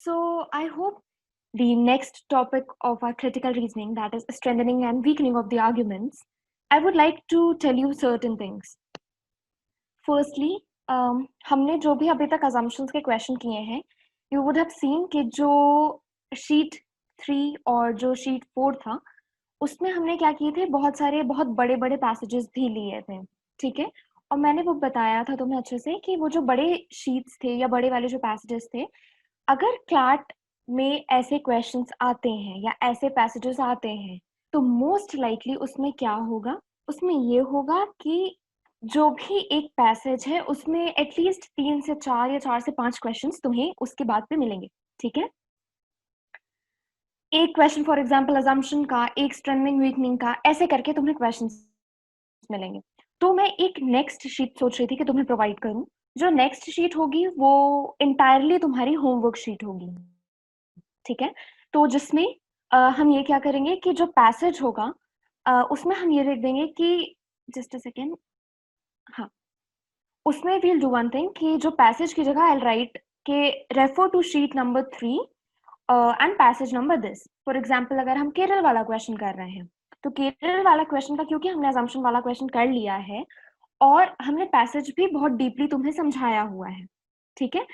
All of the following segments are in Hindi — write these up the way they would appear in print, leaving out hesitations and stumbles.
So I hope the next topic of our critical reasoning, that is strengthening and weakening of the arguments, I would like to tell you certain things. Firstly, हमने जो भी अभी तक assumptions के question किए हैं, you would have seen कि जो sheet 3 और जो sheet 4 था, उसमें हमने क्या किए थे, बहुत सारे बहुत बड़े-बड़े passages भी लिए थे, ठीक है? और मैंने वो बताया था तुम्हें अच्छे से कि वो जो बड़े sheets थे या बड़े वाले जो passages थे, अगर क्लैट में ऐसे क्वेश्चंस आते हैं या ऐसे पैसेजेस आते हैं, तो मोस्ट लाइकली उसमें क्या होगा? उसमें ये होगा कि जो भी एक पैसेज है, उसमें एटलीस्ट 3 से 4 या 4 से 5 क्वेश्चंस तुम्हें उसके बाद पे मिलेंगे, ठीक है? एक क्वेश्चन फॉर एग्जांपल असम्पशन का, एक स्ट्रेंथनिंग वीकनिंग का, ऐसे करके तुम्हें क्वेश्चंस मिलेंगे। तो मैं एक नेक्स्ट शीट सोच रही थी कि तुम्हें प्रोवाइड करूँ। जो नेक्स्ट शीट होगी वो एंटायरली तुम्हारी होमवर्क शीट होगी, ठीक है? तो जिसमें हम ये क्या करेंगे कि जो पैसेज होगा उसमें हम ये लिख देंगे कि जस्ट अ सेकंड, हाँ, उसमें वील डू वन थिंग कि जो पैसेज की जगह आई विल राइट कि refer to sheet number 3 and passage number this. For example अगर हम केरल वाला क्वेश्चन कर रहे हैं, तो केरल वाला क्वेश्चन का क्योंकि हमने असम्पशन वाला क्वेश्चन कर लिया है और हमने पैसेज भी बहुत डीपली तुम्हें समझाया हुआ है, ठीक है?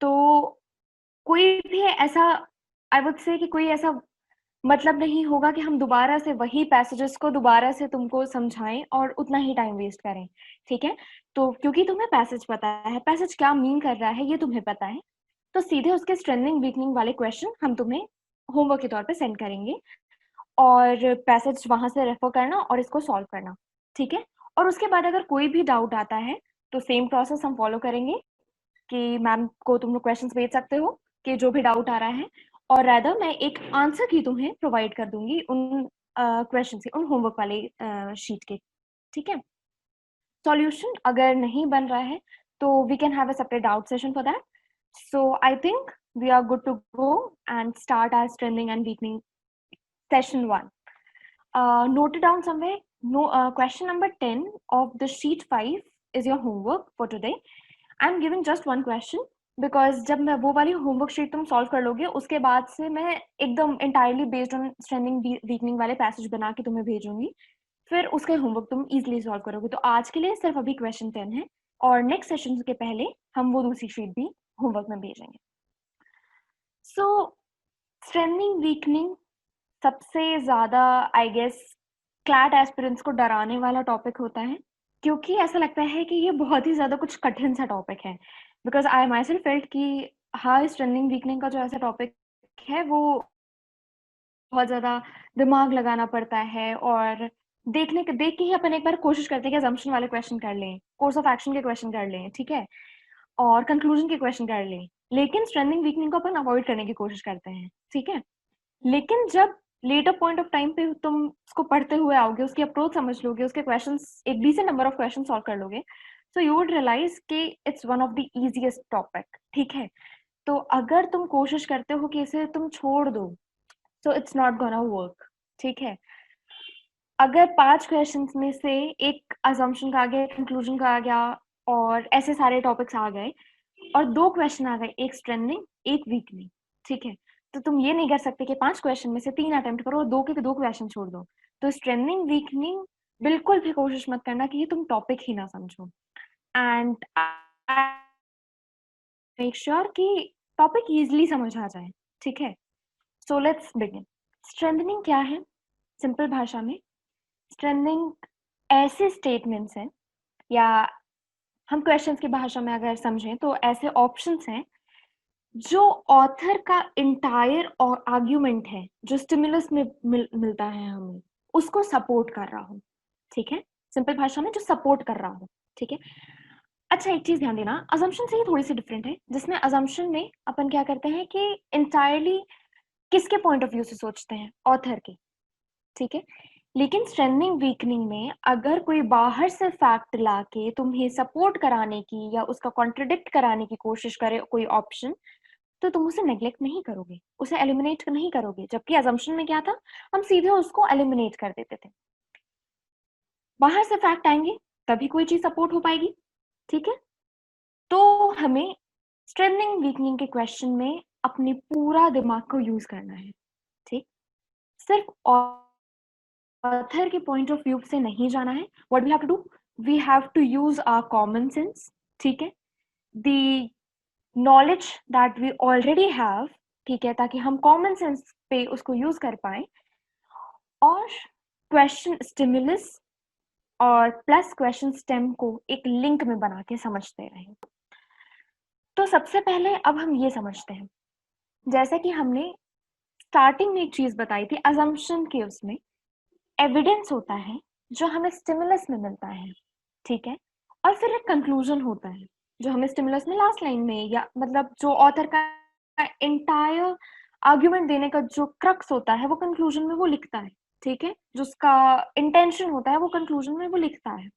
तो कोई भी ऐसा आई वुड से कि कोई ऐसा मतलब नहीं होगा कि हम दोबारा से वही पैसेजेस को दोबारा से तुमको समझाएँ और उतना ही टाइम वेस्ट करें, ठीक है? तो क्योंकि तुम्हें पैसेज पता है, पैसेज क्या मीन कर रहा है ये तुम्हें पता है, तो सीधे उसके स्ट्रेंथनिंग वीकनिंग वाले क्वेश्चन हम तुम्हें होमवर्क के तौर पे सेंड करेंगे और पैसेज वहाँ से रेफर करना और इसको सॉल्व करना, ठीक है? और उसके बाद अगर कोई भी डाउट आता है, तो सेम प्रोसेस हम फॉलो करेंगे कि मैम को तुम लोग क्वेश्चंस भेज सकते हो कि जो भी डाउट आ रहा है और रादर मैं एक आंसर की तुम्हें प्रोवाइड कर दूंगी उन क्वेश्चन से, उन होमवर्क वाले शीट के, ठीक है? सॉल्यूशन अगर नहीं बन रहा है तो we can have a separate doubt session for that. So I think we are good to go and start our strengthening and weakening session 1. Note it down somewhere. No, question number 10 of the sheet 5 is your homework for today. I'm giving just one question because जब मैं वो वाली होमवर्क शीट तुम सॉल्व कर लोगे उसके बाद से मैं एकदम entirely based on strengthening weakening वाले पैसेज बना के तुम्हें भेजूंगी, फिर उसके होमवर्क तुम इजीली सॉल्व करोगे। तो आज के लिए सिर्फ अभी क्वेश्चन 10 है और नेक्स्ट सेशन के पहले हम वो दूसरी शीट भी होमवर्क में भेजेंगे। सो स्ट्रेंथनिंग वीकनिंग सबसे ज़्यादा आई गेस क्लैट एस्पिरेंट्स को डराने वाला टॉपिक होता है, क्योंकि ऐसा लगता है कि ये बहुत ही ज़्यादा कुछ कठिन सा टॉपिक है। Because I my self felt कि हाँ, स्ट्रेंथनिंग वीकनिंग का जो ऐसा टॉपिक है वो बहुत ज़्यादा दिमाग लगाना पड़ता है और देख के ही अपन एक बार कोशिश करते हैं कि असम्पशन वाले क्वेश्चन कर लें, कोर्स ऑफ एक्शन के क्वेश्चन कर लें, ठीक है? और कंक्लूजन के क्वेश्चन कर लें। लेकिन स्ट्रेंथनिंग वीकनिंग को अपन अवॉइड करने की कोशिश करते हैं, ठीक है? लेकिन जब लेटर पॉइंट ऑफ टाइम पे तुम उसको पढ़ते हुए आओगे, उसकी अप्रोच समझ लोगे, उसके क्वेश्चंस एक decent number of question solve कर लोगे, सो यू वुड रियलाइज कि it's one of the easiest topic, ठीक है? तो अगर तुम कोशिश करते हो कि इसे तुम छोड़ दो, so it's not gonna work, ठीक है? अगर 5 क्वेश्चंस में से एक असम्पशन का आ गया, कंक्लूजन का आ गया और ऐसे सारे टॉपिक्स आ गए और 2 क्वेश्चन आ गए, एक स्ट्रेंथनिंग, एक वीकनिंग, ठीक है? तो तुम ये नहीं कर सकते कि 5 क्वेश्चन में से 3 अटेम्प्ट करो और 2 के 2 क्वेश्चन छोड़ दो। तो स्ट्रेंथनिंग, वीकनिंग बिल्कुल भी कोशिश मत करना कि ये तुम टॉपिक ही ना समझो एंड मेक श्योर कि टॉपिक ईज़िली समझ आ जाए, ठीक है? So let's begin. स्ट्रेंथनिंग क्या है? सिंपल भाषा में स्ट्रेंथनिंग ऐसे स्टेटमेंट्स हैं या हम क्वेश्चंस की भाषा में अगर समझें तो ऐसे ऑप्शंस हैं जो ऑथर का इंटायर और आर्ग्यूमेंट है, जो स्टिमुलस में मिलता है हमें, उसको सपोर्ट कर रहा हो, ठीक है? सिंपल भाषा में जो सपोर्ट कर रहा हो, ठीक है? अच्छा, एक चीज ध्यान देना, असम्पशन से ही थोड़ी सी डिफरेंट है, जिसमें असम्पशन में अपन क्या करते हैं कि इंटायरली किसके पॉइंट ऑफ व्यू से सोचते हैं, ऑथर के, ठीक है? लेकिन स्ट्रेंथनिंग वीकनिंग में अगर कोई बाहर से फैक्ट लाके तुम्हें सपोर्ट कराने की या उसका कॉन्ट्रडिक्ट कराने की कोशिश करे कोई ऑप्शन, तो तुम उसे नेग्लेक्ट नहीं करोगे, उसे एलिमिनेट नहीं करोगे। जबकि असम्पशन में क्या था, हम सीधे उसको एलिमिनेट कर देते थे। बाहर से फैक्ट आएंगे तभी कोई चीज सपोर्ट हो पाएगी, ठीक है? तो हमें स्ट्रेंथनिंग वीकनिंग के क्वेश्चन में अपने पूरा दिमाग को यूज करना है, ठीक? सिर्फ ऑथर के पॉइंट ऑफ व्यू से नहीं जाना है। What we have to do, we have to use our common sense, ठीक है, the knowledge that we already have, ठीक है, ताकि हम कॉमन सेंस पे उसको यूज कर पाए, और क्वेश्चन स्टिमुलस और प्लस क्वेश्चन स्टेम को एक लिंक में बना के समझते रहें। तो सबसे पहले अब हम ये समझते हैं, जैसे कि हमने स्टार्टिंग में एक चीज बताई थी, अजम्पशन के उसमें एविडेंस होता है जो हमें स्टिमुलस में मिलता है, ठीक है, और फिर एक कंक्लूजन होता है जो हमें स्टिमुलस में लास्ट लाइन में, या मतलब जो ऑथर का एंटायर आर्ग्यूमेंट देने का जो क्रक्स होता है वो कंक्लूजन में वो लिखता है, ठीक है, जो उसका इंटेंशन होता है वो कंक्लूजन में वो लिखता है।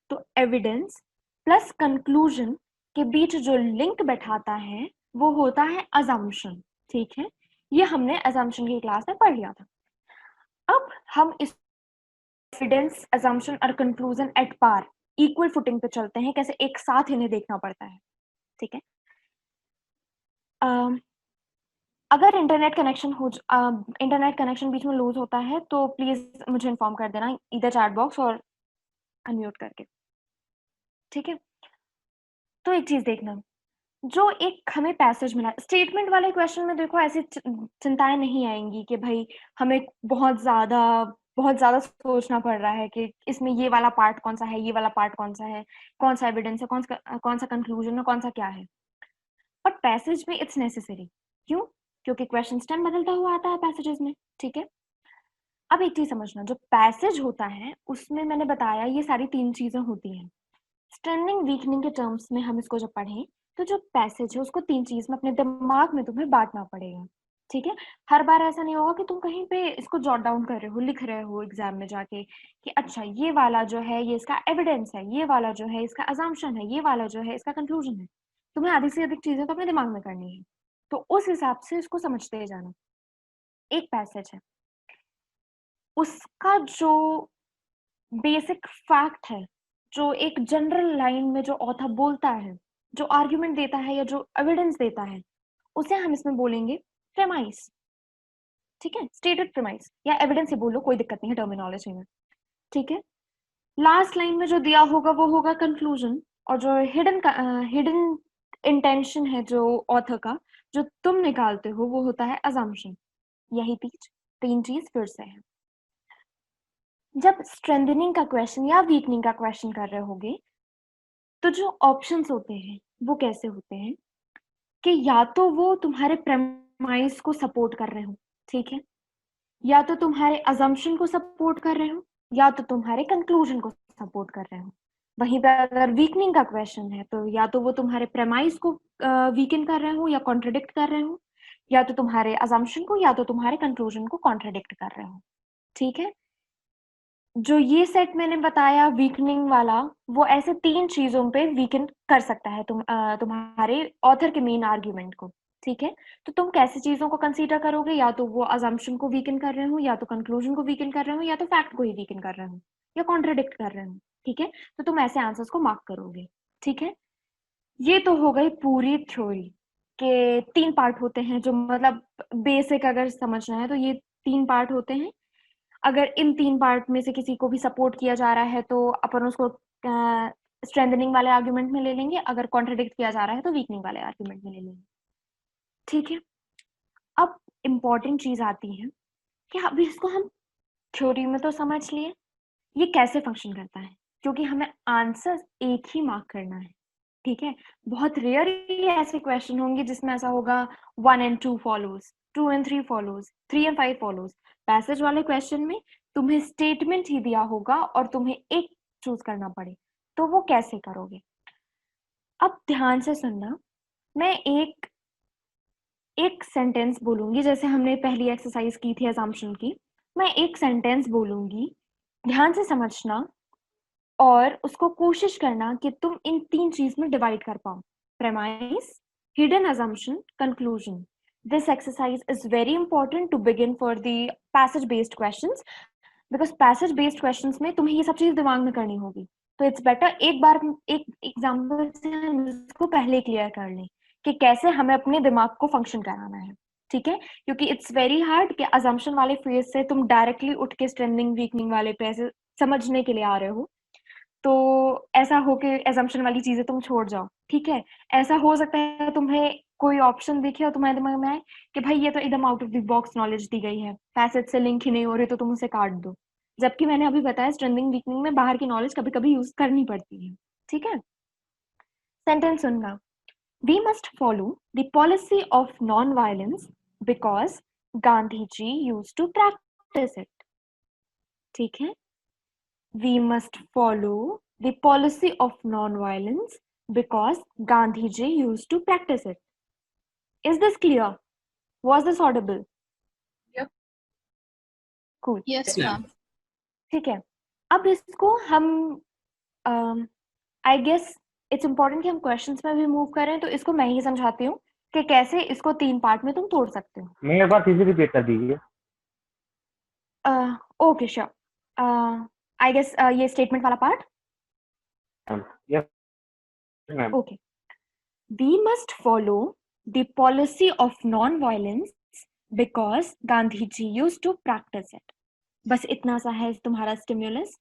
तो एविडेंस प्लस कंक्लूजन के बीच जो लिंक बैठाता है वो होता है अजम्पशन, ठीक है, ये हमने अजम्पशन की क्लास में पढ़ लिया था। अब हम इस एविडेंस, अजम्पशन और conclusion at par equal footing पे चलते हैं, कैसे एक साथ इन्हें देखना पड़ता है, ठीक है। अगर इंटरनेट कनेक्शन बीच में लूज होता है तो प्लीज मुझे इन्फॉर्म कर देना, इधर चैट बॉक्स और अनम्यूट करके, ठीक है। तो एक चीज देखना, जो एक हमें पैसेज मिला स्टेटमेंट वाले क्वेश्चन में, देखो ऐसी चिंताएं नहीं आएंगी कि भाई हमें बहुत ज्यादा सोचना पड़ रहा है कि इसमें ये वाला पार्ट कौन सा है, ये वाला पार्ट कौन सा है, कौन सा एविडेंस है, कौन सा कंक्लूजन है, कौन सा क्या है। बट पैसेज में इट्स नेसेसरी, क्यों? क्योंकि क्वेश्चन स्टेम बदलता हुआ आता है पैसेजेस में, ठीक है। अब एक चीज समझना, जो पैसेज होता है उसमें मैंने बताया ये सारी 3 चीजें होती हैं। स्ट्रेंथनिंग वीकनिंग के टर्म्स में हम इसको जब पढ़ें तो जो पैसेज है उसको 3 चीज में अपने दिमाग में तुम्हें बांटना पड़ेगा, ठीक है। हर बार ऐसा नहीं होगा कि तुम कहीं पे इसको जॉट डाउन कर रहे हो, लिख रहे हो एग्जाम में जाके कि अच्छा ये वाला जो है ये इसका एविडेंस है, ये वाला जो है इसका अजम्पशन है, ये वाला जो है इसका कंक्लूजन है। तुम्हें आधी से अधिक चीजें तो अपने दिमाग में करनी है, तो उस हिसाब से इसको समझते जाना। एक पैसेज है, उसका जो बेसिक फैक्ट है, जो एक जनरल लाइन में जो ऑथर बोलता है, जो आर्ग्यूमेंट देता है या जो एविडेंस देता है, उसे हम इसमें बोलेंगे प्रेमाइस, ठीक है, स्टेटेड प्रेमाइस या एविडेंस ही बोलो, कोई दिक्कत नहीं है टर्मिनोलॉजी में, ठीक है। लास्ट लाइन में जो दिया होगा वो होगा कंक्लूजन, और जो हिडन इंटेंशन है जो ऑथर का, जो तुम निकालते हो, वो होता है अजम्पशन। यही 3 चीज फिर से है। जब स्ट्रेंथनिंग का क्वेश्चन या वीकनिंग का क्वेश्चन कर रहे होगे तो जो ऑप्शंस होते हैं वो कैसे होते हैं कि या तो वो तुम्हारे प्रेमाइस को सपोर्ट कर रहे हो, ठीक है, या तो तुम्हारे अजम्पशन को सपोर्ट कर रहे हो, या तो तुम्हारे कंक्लूजन को सपोर्ट कर रहे हो। वहीं पे अगर वीकनिंग का क्वेश्चन है तो या तो वो तुम्हारे प्रेमाइस को वीकन कर रहे हो या कॉन्ट्रडिक्ट कर रहे हो, या तो तुम्हारे अजम्पशन को या तो तुम्हारे कंक्लूजन को कॉन्ट्रडिक्ट कर रहे हो, ठीक है। जो ये सेट मैंने बताया वीकनिंग वाला, वो ऐसे 3 चीजों पे वीकन कर सकता है तुम्हारे ऑथर के मेन आर्ग्यूमेंट को, ठीक है। तो तुम कैसे चीजों को कंसीडर करोगे, या तो वो अजम्पशन को वीकन कर रहे हो, या तो कंक्लूजन को वीकन कर रहे हो, या तो फैक्ट को ही वीकन कर रहे हो, या कॉन्ट्रडिक्ट कर रहे हो, ठीक है। तो तुम ऐसे आंसर्स को मार्क करोगे, ठीक है। ये तो हो गई पूरी थ्योरी के 3 पार्ट होते हैं, जो मतलब बेसिक अगर समझना है तो ये 3 पार्ट होते हैं। अगर इन 3 पार्ट में से किसी को भी सपोर्ट किया जा रहा है तो अपन उसको स्ट्रेंथनिंग वाले आर्ग्यूमेंट में ले लेंगे, अगर कॉन्ट्रडिक्ट किया जा रहा है तो वीकनिंग वाले आर्ग्यूमेंट में ले लेंगे, ठीक है। अब इम्पॉर्टेंट चीज आती है कि अभी इसको हम थ्योरी में तो समझ लिए, ये कैसे फंक्शन करता है, क्योंकि हमें आंसर एक ही मार्क करना है, ठीक है। बहुत रेयर ही ऐसे क्वेश्चन होंगे जिसमें ऐसा होगा 1 and 2 follows, 2 and 3 follows, 3 and 5 follows. Passage वाले क्वेश्चन में तुम्हें स्टेटमेंट ही दिया होगा और तुम्हें एक चूज करना पड़े, तो वो कैसे करोगे? अब ध्यान से सुनना, मैं एक एक सेंटेंस बोलूंगी, जैसे हमने पहली एक्सरसाइज की थी असम्पशन की। मैं एक सेंटेंस बोलूंगी, ध्यान से समझना और उसको कोशिश करना कि तुम इन 3 चीज में डिवाइड कर पाओ, premise, hidden assumption, conclusion. This exercise is very important to begin for the passage based questions, because passage based questions में तुम्हें ये सब चीज दिमाग में करनी होगी। तो इट्स बेटर एक बार एक एग्जाम्पल से हम इसको पहले क्लियर कर लें कि कैसे हमें अपने दिमाग को फंक्शन कराना है, ठीक है? क्योंकि इट्स वेरी हार्ड कि अजम्पशन वाले फेज से तुम डायरेक्टली उठ के स्ट्रेंथनिंग वीकनिंग वाले पे ऐसे समझने के लिए आ रहे हो, तो ऐसा हो के assumption वाली चीजें तुम छोड़ जाओ, ठीक है? ऐसा हो सकता है तुम्हें कोई ऑप्शन दिखे और तुम्हारे दिमाग में आए कि भाई ये तो एकदम out of the box knowledge दी गई है, फैसेट से लिंक ही नहीं हो रही तो तुम उसे काट दो, जबकि मैंने अभी बताया स्ट्रेंथिंग वीकनिंग में बाहर की नॉलेज कभी कभी यूज करनी पड़ती है, ठीक है? सेंटेंस सुनना, we must follow the policy of non violence because Gandhi ji use to practice it, ठीक है? We must follow the policy of non-violence because Gandhi ji used to practice it. Is this clear? Was this audible? Yep. Cool. Yes, ma'am. ठीक है, अब इसको हम आई गेस इट्स इम्पोर्टेंट कि हम क्वेश्चंस में भी मूव करें, तो इसको मैं ही समझाती हूँ कि कैसे इसको 3 पार्ट में तुम तोड़ सकते हो। मेरे बात इजी रिपीट कर दीजिए। ओके श्योर, आई गेस ये स्टेटमेंट वाला part. Yes ma'am. Okay, we must follow the policy of non-violence because Gandhi ji used to practice it. बस इतना सा है तुम्हारा stimulus.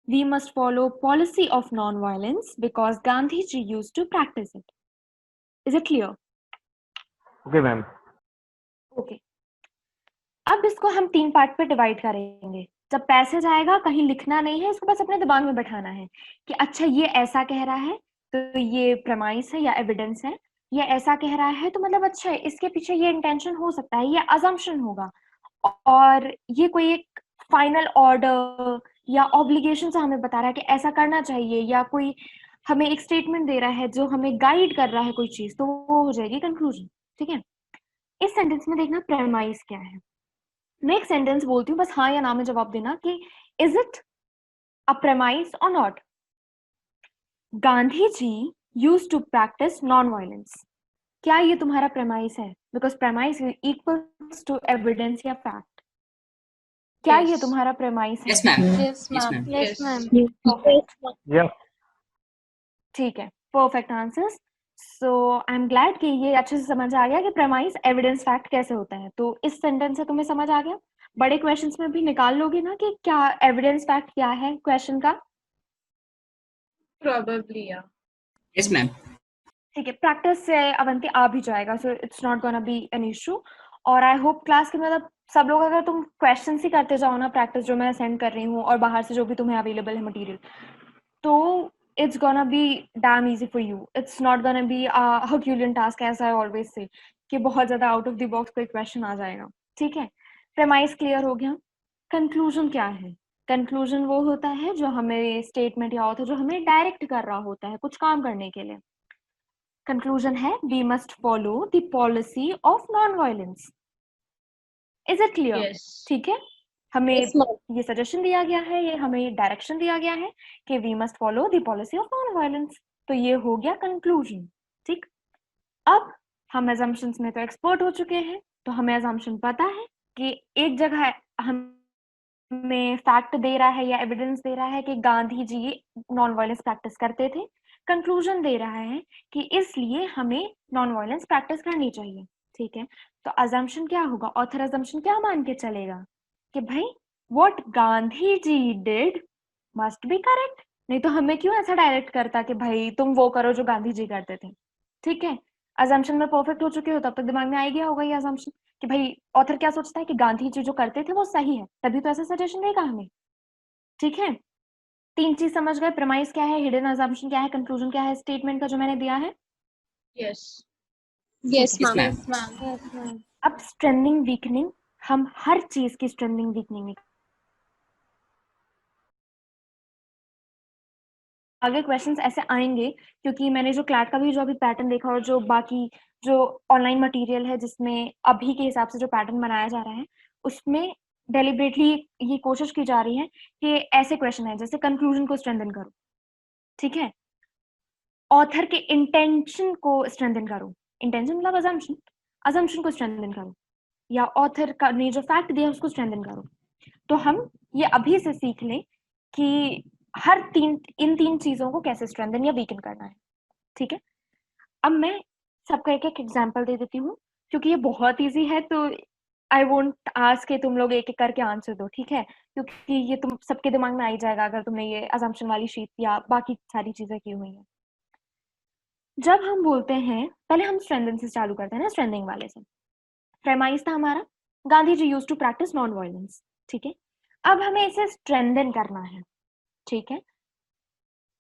We must follow policy of non-violence because Gandhi ji used to practice it. Is it clear? Okay ma'am. Okay. अब इसको हम 3 पार्ट पे डिवाइड करेंगे। जब पैसेज आएगा कहीं लिखना नहीं है, इसको बस अपने दिमाग में बैठाना है कि अच्छा ये ऐसा कह रहा है तो ये प्रमाइस है या एविडेंस है, ये ऐसा कह रहा है तो मतलब अच्छा है, इसके पीछे ये इंटेंशन हो सकता है, ये अजम्पशन होगा, और ये कोई एक फाइनल ऑर्डर या ऑब्लिगेशन से हमें बता रहा है कि ऐसा करना चाहिए, या कोई हमें एक स्टेटमेंट दे रहा है जो हमें गाइड कर रहा है कोई चीज, तो वो हो जाएगी कंक्लूजन, ठीक है? इस सेंटेंस में देखना प्रेमाइस क्या है। मैं एक सेंटेंस बोलती हूँ, बस हाँ या ना में जवाब देना कि इज इट अ प्रेमाइस और not. Gandhi ji used to practice non violence, क्या ये तुम्हारा प्रेमाइस है? Because premise equals to evidence या फैक्ट। क्या ये तुम्हारा प्रेमाइस है? Yes, ma'am. Yes, ma'am. Yes, Yes, ma'am. ma'am. Yes ठीक है, perfect answers. So I am glad कि ये अच्छे से समझ आ गया कि प्रेमाइस एविडेंस फैक्ट कैसे होता है। तो इस सेंटेंस से तुम्हें समझ आ गया। बड़े क्वेश्चंस में भी निकाल लोगे ना कि क्या एविडेंस फैक्ट क्या है क्वेश्चन का? Probably, yeah. Yes, ma'am. ठीक है, प्रैक्टिस से अवंती आ भी जाएगा, so it's not gonna be an issue. और आई होप क्लास के मतलब सब लोग, अगर तुम क्वेश्चंस ही करते जाओ ना प्रैक्टिस जो मैं सेंड कर रही हूँ और बाहर से जो भी तुम्हें अवेलेबल है मटेरियल, तो it's gonna be damn easy for you. It's not gonna be a Herculean task, as I always say, कि बहुत ज्यादा आउट ऑफ द बॉक्स कोई क्वेश्चन आ जाएगा, ठीक है? प्रेमाइस क्लियर हो गया। कंक्लूजन क्या है? कंक्लूजन वो होता है जो हमें स्टेटमेंट या ऑथर जो हमें डायरेक्ट कर रहा होता है कुछ काम करने के लिए। कंक्लूजन है we must follow the policy of non violence. Is it clear? Yes. ठीक है, हमें Yes, ma'am. ये सजेशन दिया गया है, ये हमें डायरेक्शन दिया गया है कि we must follow the policy of non violence. तो ये हो गया कंक्लूजन, ठीक? अब हम assumptions में तो एक्सपर्ट हो चुके हैं, तो हमें assumption पता है कि एक जगह हमें फैक्ट दे रहा है या एविडेंस दे रहा है कि गांधी जी नॉन वायलेंस प्रैक्टिस करते थे। कंक्लूजन दे रहा है कि इसलिए हमें नॉन वायलेंस प्रैक्टिस करनी चाहिए, ठीक है? तो assumption क्या होगा? ऑथर assumption क्या मान के चलेगा कि भाई what Gandhi ji did must be correct। नहीं तो हमें क्यों ऐसा डायरेक्ट करता कि भाई तुम वो करो जो गांधी जी करते थे, ठीक है? assumption में परफेक्ट हो चुके हो तब तक दिमाग में आ गया होगा ये assumption कि भाई ऑथर क्या सोचता है कि गांधी जी जो करते थे वो सही है, तभी तो ऐसा सजेशन देगा हमें, ठीक है? 3 चीज समझ गए, प्रेमाइस क्या है, हिडन assumption क्या है, कंक्लूजन क्या है स्टेटमेंट का जो मैंने दिया है। Yes. Yes, Yes, ma'am. Yes, ma'am. अब स्ट्रेंथनिंग वीकनिंग, हम हर चीज की स्ट्रेंथनिंग वीकनिंग आगे क्वेश्चंस ऐसे आएंगे, क्योंकि मैंने जो क्लैट का भी जो अभी पैटर्न देखा और जो बाकी जो ऑनलाइन मटेरियल है जिसमें अभी के हिसाब से जो पैटर्न बनाया जा रहा है, उसमें डेलिबरेटली ये कोशिश की जा रही है कि ऐसे क्वेश्चन है जैसे कंक्लूजन को स्ट्रेंथन करो, ठीक है? ऑथर के इंटेंशन को स्ट्रेंथन करो, इंटेंशन मतलब assumption, assumption को स्ट्रेंथन करो, या ऑथर का ने जो फैक्ट दिया उसको स्ट्रेंथन करो। तो हम ये अभी से सीख लें कि इन 3 चीजों को कैसे स्ट्रेंथन या वीकन करना है, ठीक है? अब मैं सबका एक एक एग्जाम्पल दे देती हूँ, क्योंकि ये बहुत ईजी है, तो आई वोंट आस्क के तुम लोग एक एक करके आंसर दो, ठीक है? क्योंकि ये तुम सबके दिमाग में आ ही जाएगा अगर तुमने ये असम्पशन वाली शीट या बाकी सारी चीजें की हुई हैं। जब हम बोलते हैं, पहले हम स्ट्रेंथन से चालू करते हैं ना, स्ट्रेंथनिंग वाले से। प्रेमाइस था हमारा, Gandhi ji used to practice non violence, ठीक है? अब हमें इसे स्ट्रेंथन करना है, ठीक है?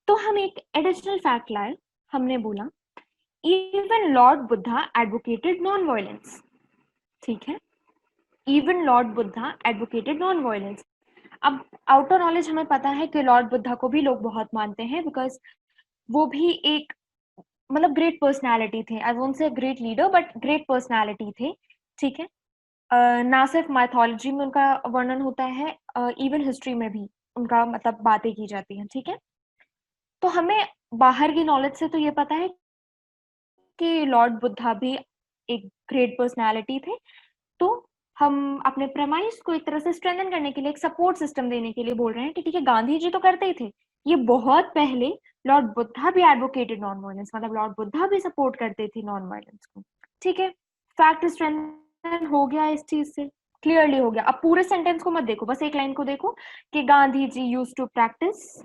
तो हम एक एडिशनल फैक्ट लाए, हमने बोला even Lord Buddha advocated non violence, ठीक है? Even Lord Buddha advocated non violence. अब आउटर नॉलेज हमें पता है कि लॉर्ड बुद्धा को भी लोग बहुत मानते हैं, बिकॉज वो भी एक मतलब ग्रेट पर्सनालिटी थे। I won't say great leader but great personality थे, ठीक है? ना सिर्फ माइथोलॉजी में उनका वर्णन होता है, इवन हिस्ट्री में भी उनका मतलब बातें की जाती हैं, ठीक है? तो हमें बाहर की नॉलेज से तो ये पता है कि लॉर्ड बुद्धा भी एक ग्रेट पर्सनालिटी थे। तो हम अपने प्रेमाइस को एक तरह से स्ट्रेंथन करने के लिए, एक सपोर्ट सिस्टम देने के लिए बोल रहे हैं कि ठीक है, गांधी जी तो करते ही थे, ये बहुत पहले लॉर्ड बुद्धा भी एडवोकेटेड नॉन वायलेंस, मतलब लॉर्ड बुद्धा भी सपोर्ट करते थे नॉन वायलेंस को, ठीक है? फैक्ट स्ट्रेंथन हो गया इस चीज से, क्लियरली हो गया। अब पूरे सेंटेंस को मत देखो, बस एक लाइन को देखो कि Gandhi ji used to practise,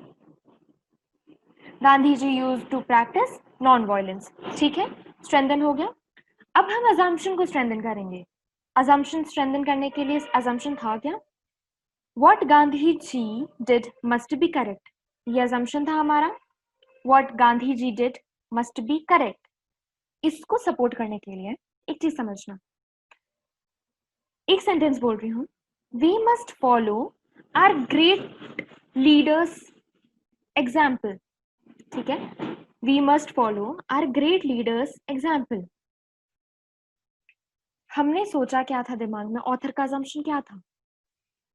Gandhi ji used to practice non violence, ठीक है? स्ट्रेंथन हो गया। अब हम अजम्पशन को स्ट्रेंथन करेंगे। अजम्पशन स्ट्रेंथन करने के लिए अजम्पशन था क्या? What Gandhi ji did must be correct. ये अजम्पशन था हमारा, What Gandhi ji did must be correct. इसको सपोर्ट करने के लिए एक चीज समझना, एक सेंटेंस बोल रही हूँ, We must follow our great leaders example, ठीक है? We must follow our great leaders example. हमने सोचा क्या था दिमाग में, ऑथर का अजम्पशन क्या था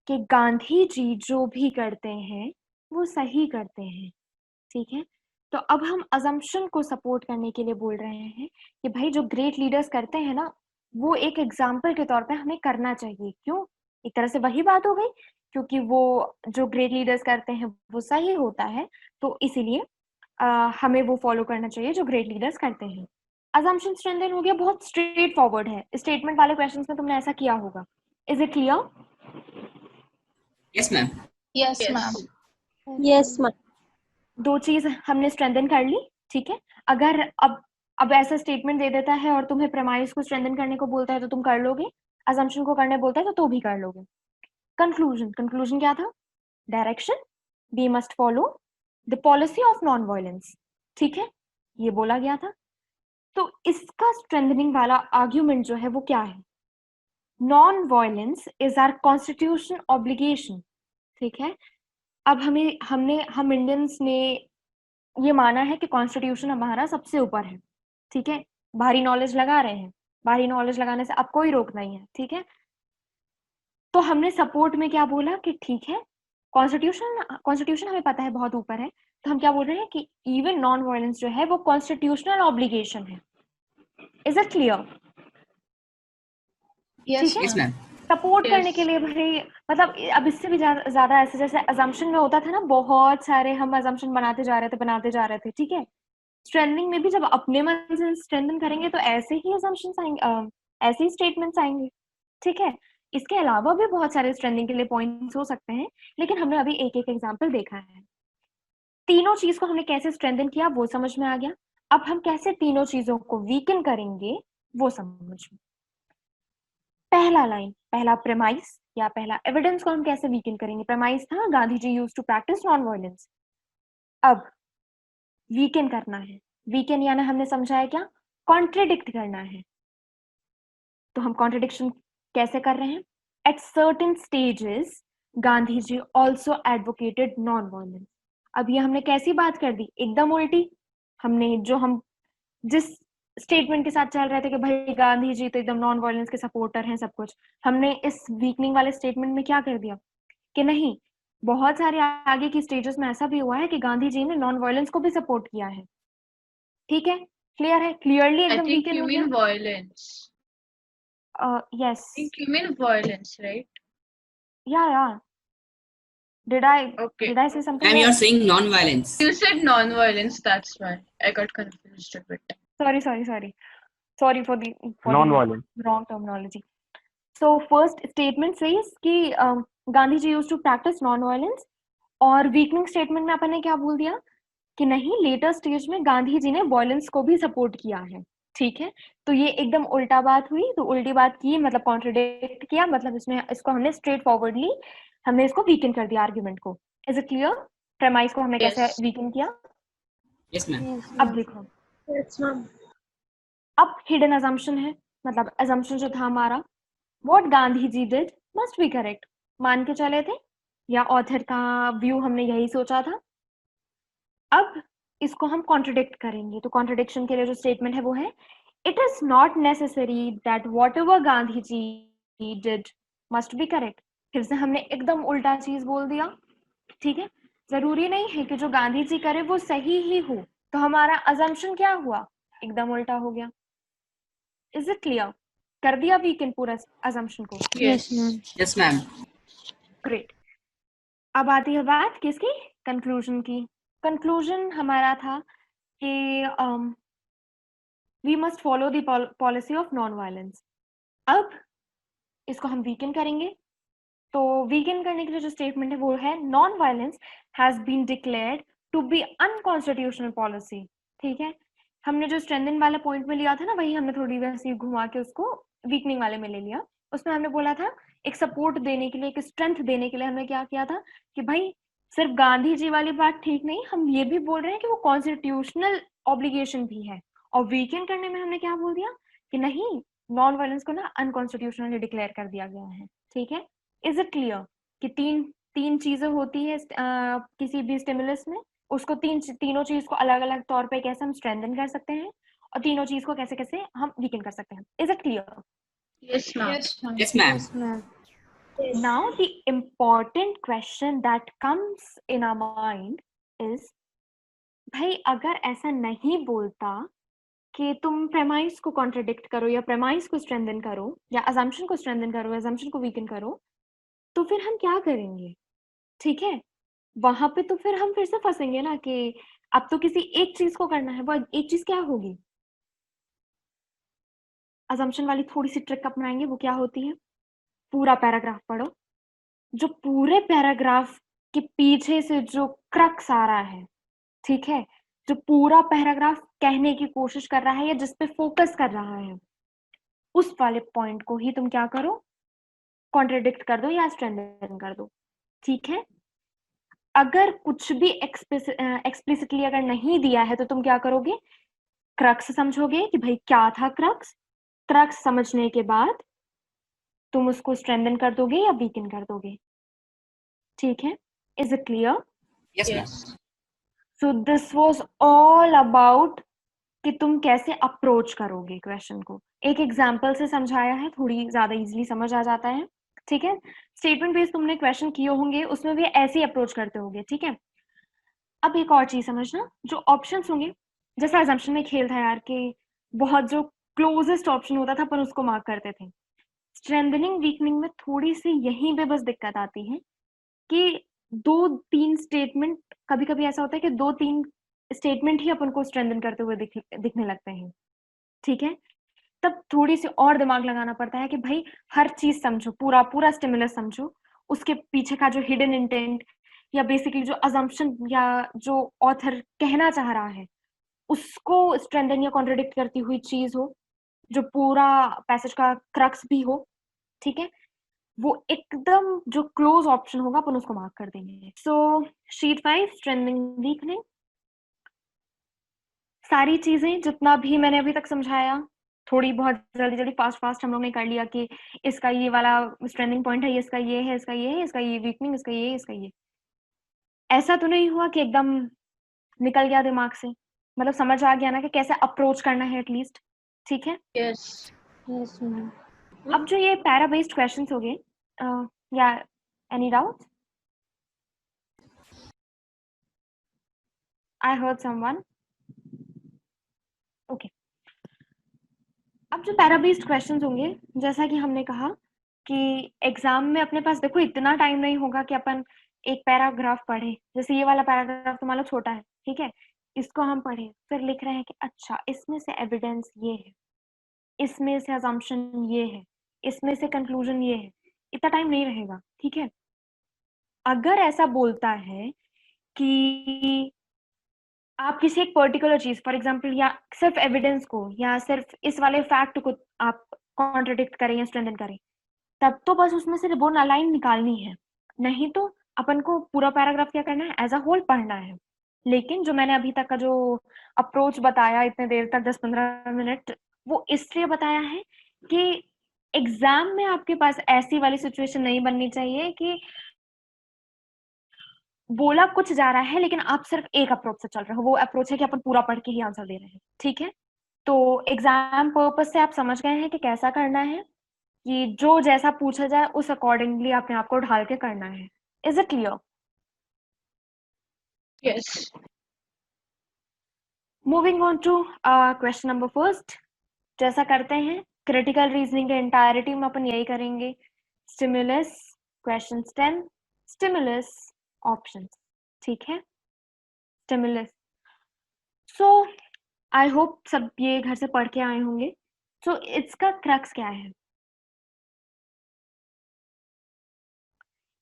कि गांधी जी जो भी करते हैं वो सही करते हैं, ठीक है? तो अब हम अजम्पशन को सपोर्ट करने के लिए बोल रहे हैं कि भाई जो ग्रेट लीडर्स करते हैं ना, वो एक एग्जाम्पल के तौर पे हमें करना चाहिए। क्यों? एक तरह से वही बात हो गई, क्योंकि वो जो ग्रेट लीडर्स करते हैं वो सही होता है, तो इसीलिए हमें वो फॉलो करना चाहिए जो ग्रेट लीडर्स करते हैं। अजम्पशन स्ट्रेंथन हो गया, बहुत स्ट्रेट फॉरवर्ड है। स्टेटमेंट वाले क्वेश्चंस में तुमने ऐसा किया होगा। Is it clear? Yes, ma'am. Yes, Yes. ma'am. Yes, ma'am. दो चीज हमने स्ट्रेंथन कर ली, ठीक है? अगर अब ऐसा स्टेटमेंट दे देता है और तुम्हें प्रेमाइस को स्ट्रेंथन करने को बोलता है तो तुम कर लोगे, अजम्पशन को करने बोलता है तो भी कर लोगे। कंक्लूजन, कंक्लूजन क्या था? Direction, we must follow the policy of non violence, ठीक है? ये बोला गया था। तो इसका स्ट्रेंथनिंग वाला आर्ग्यूमेंट जो है वो क्या है? Non violence is our constitution obligation, ठीक है? अब हम इंडियंस ने ये माना है कि कॉन्स्टिट्यूशन हमारा सबसे ऊपर है, ठीक है? बाहरी नॉलेज लगा रहे हैं, बाहरी नॉलेज लगाने से अब कोई रोक नहीं है, ठीक है? तो हमने सपोर्ट में क्या बोला कि ठीक है, कॉन्स्टिट्यूशन हमें पता है बहुत ऊपर है, तो हम क्या बोल रहे हैं कि इवन नॉन वायलेंस जो है वो कॉन्स्टिट्यूशनल ऑब्लिगेशन है। Is it clear? Yes, ठीक है? Yes, ma'am. सपोर्ट करने Yes. के लिए भाई, मतलब अब इससे भी ज्यादा ऐसे जैसे अजम्पशन में होता था ना, बहुत सारे हम अजम्पशन बनाते जा रहे थे, ठीक है? स्ट्रेंथनिंग में भी जब अपने मन से स्ट्रेंथन करेंगे तो ऐसे ही अजम्पशंस आएंगे, ऐसे ही स्टेटमेंट्स आएंगे, ठीक है? इसके अलावा भी बहुत सारे स्ट्रेंथनिंग के लिए पॉइंट्स हो सकते हैं, लेकिन हमने अभी एक एक एग्जांपल देखा है। तीनों चीज को हमने कैसे स्ट्रेंथन किया वो समझ में आ गया। अब हम कैसे तीनों चीजों को वीकन करेंगे वो समझ में। पहला लाइन, पहला प्रेमाइस या पहला एविडेंस को हम कैसे वीकन करेंगे? प्रेमाइस था Gandhi ji used to practice non violence. अब वीकन करना है, वीकन यानी हमने समझाया क्या? कॉन्ट्रेडिक्ट करना है। तो हम कॉन्ट्रडिक्शन कैसे कर रहे हैं? At certain stages Gandhi ji also advocated non violence. अब ये हमने कैसी बात कर दी? एकदम उल्टी। हमने जो हम जिस स्टेटमेंट के साथ चल रहे थे कि भाई गांधी जी तो एकदम नॉन वायलेंस के सपोर्टर हैं सब कुछ, हमने इस वीकनिंग वाले स्टेटमेंट में क्या कर दिया कि नहीं, बहुत सारे आगे की स्टेजेस में ऐसा भी हुआ है कि गांधी जी ने नॉन वायलेंस को भी सपोर्ट किया है, ठीक है? क्लियर है? क्लियरली I एकदम think वीकन you हो गया। mean violence. Yes, I think you mean violence, right? या did Okay. I say something Ma'am, you're else? saying non-violence. You said non-violence, that's why I got confused a bit. Sorry. sorry for the Non-violent. wrong terminology. So first statement says कि Gandhi ji used to practice non-violence, और weakening statement में अपन ने क्या बोल दिया कि नहीं, लेटर स्टेज में गांधी जी ने वायलेंस को भी सपोर्ट किया है। ठीक है, तो ये एकदम उल्टा बात हुई। तो उल्टी बात की मतलब कॉन्ट्रडिक्ट किया, मतलब इसमें इसको हमने स्ट्रेट फॉरवर्डली हमने इसको वीकन कर दिया आर्ग्यूमेंट को। Is it clear? प्रेमाइस को हमने Yes. कैसे वीकन किया? Yes, ma'am. अब देखो, अब हिडन अजम्पशन है, मतलब अजम्पशन जो था हमारा, what Gandhi ji did must be correct, मान के चले थे, या ऑथर का व्यू हमने यही सोचा था। अब इसको हम कॉन्ट्रडिक्ट करेंगे, तो कॉन्ट्रडिक्शन के लिए जो स्टेटमेंट है वो है, it is not necessary that whatever Gandhi ji did must be correct. फिर से हमने एकदम उल्टा चीज बोल दिया। ठीक है, जरूरी नहीं है कि जो गांधी जी करे वो सही ही हो, तो हमारा अजम्पशन क्या हुआ, एकदम उल्टा हो गया। Is it clear? कर दिया वीकेंड पूरा अजम्पशन को? Yes. Yes, ma'am. ग्रेट। अब आती है बात किसकी? कंक्लूजन की। कंक्लूजन हमारा था कि we must follow the policy of non violence. अब इसको हम वीकेन करेंगे, तो वीकेन करने के लिए जो स्टेटमेंट है वो है, non violence has been declared to be unconstitutional policy. ठीक है, हमने जो स्ट्रेंथन वाला पॉइंट में लिया था ना, वही हमने थोड़ी वैसे घुमा के उसको वीकनिंग वाले में ले लिया। उसमें हमने बोला था एक सपोर्ट देने के लिए, एक स्ट्रेंथ देने के लिए हमने क्या किया था कि भाई सिर्फ गांधी जी वाली बात ठीक नहीं, हम ये भी बोल रहे हैं कि वो कॉन्स्टिट्यूशनल ऑब्लिगेशन भी है। और वीकेंड करने में हमने क्या बोल दिया कि नहीं, नॉन वायलेंस को ना अनकॉन्स्टिट्यूशनल डिक्लेयर कर दिया गया है। ठीक है, इज इट क्लियर कि तीन चीजें होती है किसी भी स्टिमुलस में, उसको तीनों चीज को अलग अलग तौर पे कैसे हम स्ट्रेंथन कर सकते हैं, और तीनों चीज को कैसे कैसे हम वीकन कर सकते हैं। Is it clear? Yes, ma'am. Yes, ma'am. Now the important question that comes in our mind is, भाई अगर ऐसा नहीं बोलता कि तुम प्रेमाइस को कॉन्ट्रडिक्ट करो, या प्रेमाइस को स्ट्रेंथन करो, या अजम्पशन को स्ट्रेंथन करो, अजम्पशन को वीकन करो, तो फिर हम क्या करेंगे? ठीक है, वहां पे तो फिर हम फिर से फंसेंगे ना कि अब तो किसी एक चीज को करना है, वो एक चीज क्या होगी? अजम्पशन वाली थोड़ी सी ट्रिक अपनाएंगे, वो क्या होती है, पूरा पैराग्राफ पढ़ो, जो पूरे पैराग्राफ के पीछे से जो क्रक्स आ रहा है, ठीक है, जो पूरा पैराग्राफ कहने की कोशिश कर रहा है या जिस पे फोकस कर रहा है, उस वाले पॉइंट को ही तुम क्या करो, कॉन्ट्रडिक्ट कर दो या स्ट्रेंथन कर दो। ठीक है, अगर कुछ भी एक्सप्लिसिटली अगर नहीं दिया है तो तुम क्या करोगे, क्रक्स समझोगे कि भाई क्या था क्रक्स, क्रक्स समझने के बाद तुम उसको स्ट्रेंथन कर दोगे या वीकन कर दोगे। ठीक है, is it clear? Yes, ma'am. So this was all about कि तुम कैसे अप्रोच करोगे क्वेश्चन को। एक एग्जाम्पल से समझाया है, थोड़ी ज्यादा इजीली समझ आ जाता है। ठीक है, स्टेटमेंट बेस्ड तुमने क्वेश्चन किए होंगे, उसमें भी ऐसे ही अप्रोच करते होंगे। ठीक है, अब एक और चीज समझना, जो ऑप्शंस होंगे, जैसा अजम्पशन में खेल था यार कि बहुत जो क्लोजेस्ट ऑप्शन होता था पर उसको मार्क करते थे। स्ट्रेंथनिंग वीकनिंग में थोड़ी सी यहीं पे बस दिक्कत आती है कि 2-3 स्टेटमेंट, कभी कभी ऐसा होता है कि 2-3 स्टेटमेंट ही अपन को स्ट्रेंथन करते हुए दिखने लगते हैं। ठीक है, तब थोड़ी सी और दिमाग लगाना पड़ता है कि भाई हर चीज समझो, पूरा पूरा स्टिमुलस समझो, उसके पीछे का जो हिडन इंटेंट या बेसिकली जो अजम्पशन या जो ऑथर कहना चाह रहा है उसको स्ट्रेंथन या कॉन्ट्रडिक्ट करती हुई चीज हो, जो पूरा पैसेज का क्रक्स भी हो। ठीक है, वो एकदम जो क्लोज ऑप्शन होगा अपन उसको मार्क कर देंगे। सो शीट 5 स्ट्रेंथनिंग वीकनिंग, सारी चीजें जितना भी मैंने अभी तक समझाया, थोड़ी बहुत जल्दी जल्दी फास्ट फास्ट हम लोग ने कर लिया कि इसका ये वाला स्ट्रेंथिंग पॉइंट है, इसका ये है, इसका ये है, इसका ये वीकनिंग, इसका ये, इसका ये। ऐसा तो नहीं हुआ कि एकदम निकल गया दिमाग से, मतलब समझ आ गया ना कि कैसे अप्रोच करना है एटलीस्ट। ठीक है, Yes. अब जो ये पैरा बेस्ड क्वेश्चंस हो गए, या any doubt? I heard someone. Okay, अब जो पैरा बेस्ड क्वेश्चंस होंगे, जैसा कि हमने कहा कि एग्जाम में अपने पास देखो इतना टाइम नहीं होगा कि अपन एक पैराग्राफ पढ़े, जैसे ये वाला पैराग्राफ तो मान लो छोटा है, ठीक है, इसको हम पढ़े, फिर लिख रहे हैं कि अच्छा इसमें से एविडेंस ये है, इसमें से assumption ये है, इसमें से conclusion ये है, इतना टाइम नहीं रहेगा, ठीक है? अगर ऐसा बोलता है कि आप किसी एक पर्टिकुलर चीज फॉर एग्जांपल या सिर्फ एविडेंस को या सिर्फ इस वाले फैक्ट को आप कॉन्ट्रडिक्ट करें या स्ट्रेंथन करें, तब तो बस उसमें से वो लाइन निकालनी है, नहीं तो अपन को पूरा पैराग्राफ क्या करना है, एज अ होल पढ़ना है। लेकिन जो मैंने अभी तक का जो अप्रोच बताया इतने देर तक 10-15 मिनट, वो इसलिए बताया है कि एग्जाम में आपके पास ऐसी वाली सिचुएशन नहीं बननी चाहिए कि बोला कुछ जा रहा है लेकिन आप सिर्फ एक अप्रोच से चल रहे हो, वो अप्रोच है कि अपन पूरा पढ़ के ही आंसर दे रहे हैं, ठीक है? तो एग्जाम पर्पस से आप समझ गए हैं कि कैसा करना है, कि जो जैसा पूछा जाए उस अकॉर्डिंगली अपने आप को ढाल के करना है। Is it clear? Yes. Moving on to question number first. जैसा करते हैं क्रिटिकल रीजनिंग के एंटायरिटी में अपन यही करेंगे, stimulus, question stem, stimulus, options, ठीक है? स्टिमुलस, सो आई होप सब ये घर से पढ़ के आए होंगे। सो इसका क्रक्स क्या है?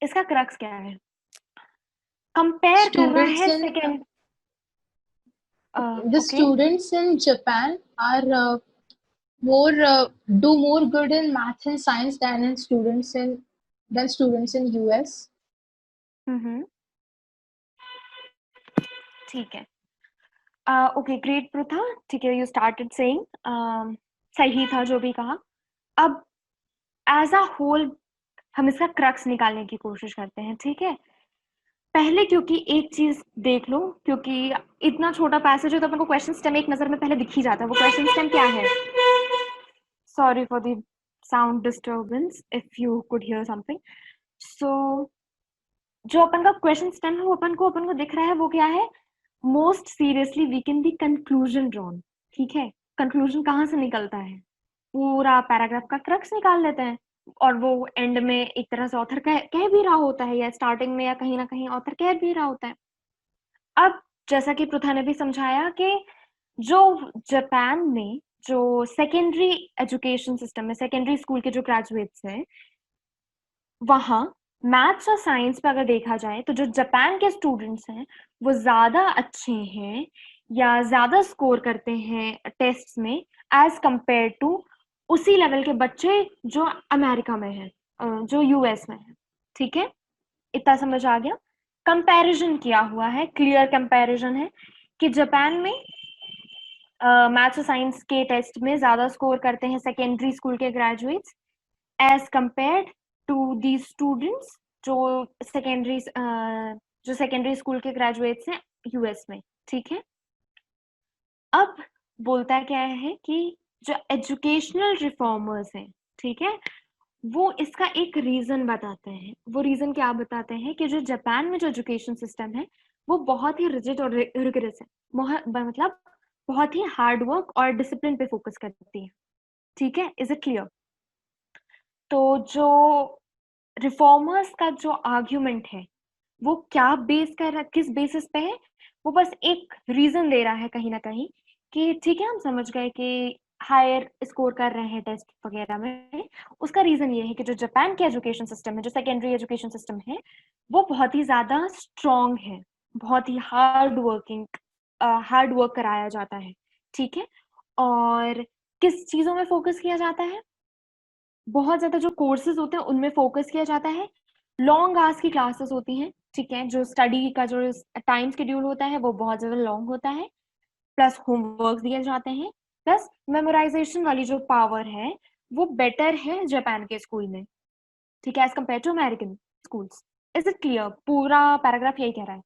इसका क्रक्स क्या है? कंपेयर कर रहा है Students in second the okay students in Japan are more do more good in math and science than students in US. ठीक है, ओके ग्रेट प्रथा, ठीक है, यू स्टार्टेड सेइंग, सही था जो भी कहा। अब एज अ होल हम इसका क्रक्स निकालने की कोशिश करते हैं, ठीक है? पहले क्योंकि एक चीज देख लो, क्योंकि इतना छोटा पैसेज है तो अपन को क्वेश्चन स्टेम एक नजर में पहले दिख ही जाता है। वो क्वेश्चन स्टेम क्या है? Sorry for the sound disturbance if you could hear something. So जो अपन का क्वेश्चन स्टेम है वो अपन को दिख रहा है, वो क्या है? Most seriously we can the conclusion drawn, ठीक है? कंक्लूजन कहाँ से निकलता है? पूरा पैराग्राफ का क्रक्स निकाल लेते हैं, और वो एंड में एक तरह से ऑथर कह भी रहा होता है, या स्टार्टिंग में या कहीं ना कहीं ऑथर कह भी रहा होता है। अब जैसा कि पृथा ने भी समझाया कि जो जापान में जो सेकेंडरी एजुकेशन सिस्टम है, सेकेंडरी स्कूल के जो ग्रेजुएट्स हैं, वहाँ मैथ्स और साइंस पे अगर देखा जाए तो जो जापान के स्टूडेंट्स हैं वो ज्यादा अच्छे हैं या ज्यादा स्कोर करते हैं टेस्ट्स में एज कंपेयर टू उसी लेवल के बच्चे जो अमेरिका में हैं, जो यूएस में है, ठीक है? इतना समझ आ गया? कंपैरिजन किया हुआ है, क्लियर कंपैरिजन है कि जापान में मैथ्स और साइंस के टेस्ट में ज्यादा स्कोर करते हैं सेकेंडरी स्कूल के graduates as compared to the students जो सेकेंडरी स्कूल के ग्रेजुएट्स हैं यूएस में, ठीक है? अब बोलता क्या है कि जो एजुकेशनल रिफॉर्मर्स हैं, ठीक है, वो इसका एक रीजन बताते हैं। वो रीजन क्या बताते हैं कि जो जापान में जो एजुकेशन सिस्टम है वो बहुत ही रिजिड और रिगरस है, मतलब बहुत ही हार्ड वर्क और डिसिप्लिन पे फोकस करती है, ठीक है? Is it clear? तो जो रिफॉर्मर्स का जो आर्ग्यूमेंट है वो क्या किस बेसिस पे है? वो बस एक रीजन दे रहा है कहीं ना कहीं कि ठीक है, हम समझ गए कि हायर स्कोर कर रहे हैं टेस्ट वगैरह में, उसका रीजन ये है कि जो जापान के एजुकेशन सिस्टम है, जो सेकेंडरी एजुकेशन सिस्टम है, वो बहुत ही ज्यादा स्ट्रॉन्ग है, बहुत ही हार्ड वर्क कराया जाता है, ठीक है? और किस चीजों में फोकस किया जाता है? बहुत ज्यादा जो कोर्सेज होते हैं उनमें फोकस किया जाता है, लॉन्ग आवर्स की क्लासेस होती हैं, ठीक है? जो स्टडी का जो टाइम शेड्यूल होता है वो बहुत ज्यादा लॉन्ग होता है, प्लस होमवर्क दिए जाते हैं, प्लस मेमोराइजेशन वाली जो पावर है वो बेटर है जापान के स्कूल में, ठीक है, as compare to American schools. Is it clear? पूरा पैराग्राफ यही कह रहा है।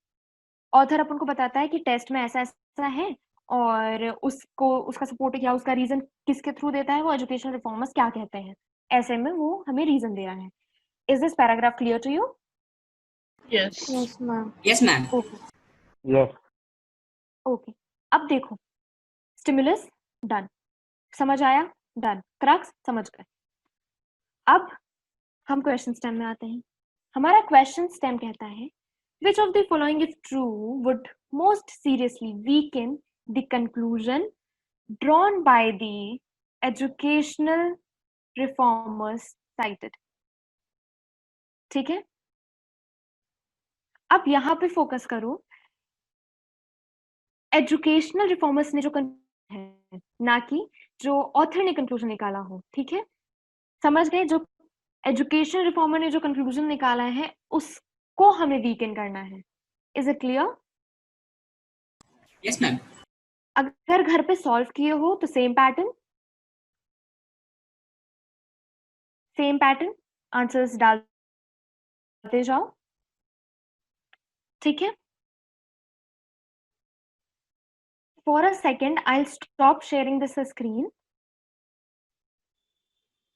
ऑथर अपन को बताता है कि टेस्ट में ऐसा ऐसा है, और उसका सपोर्ट या उसका रीजन किसके थ्रू देता है, वो एजुकेशन रिफॉर्मर्स क्या कहते हैं, ऐसे में वो हमें रीजन दे रहा है। Is this paragraph clear to you? Yes. Yes, ma'am. Yes, ma'am. Okay yes okay, अब देखो, स्टिमुलस डन, समझ आया, डन, क्रक्स समझ गए। अब हम क्वेश्चन स्टेम में आते हैं। हमारा क्वेश्चन स्टेम कहता है which of the following if true would most seriously weaken the conclusion drawn by the educational reformers cited. ठीक है, अब यहाँ पे फोकस करो, एजुकेशनल रिफॉर्मर्स ने जो है, ना कि जो ऑथर ने कंक्लूजन निकाला हो। ठीक है, समझ गए? जो एजुकेशनल रिफॉर्मर ने जो कंक्लूजन निकाला है उसको हमें वीकन करना है। Is it clear? Yes, ma'am. अगर घर पे सॉल्व किए हो तो सेम पैटर्न आंसर्स डालते जाओ। ठीक है, for a second I'll stop sharing this screen.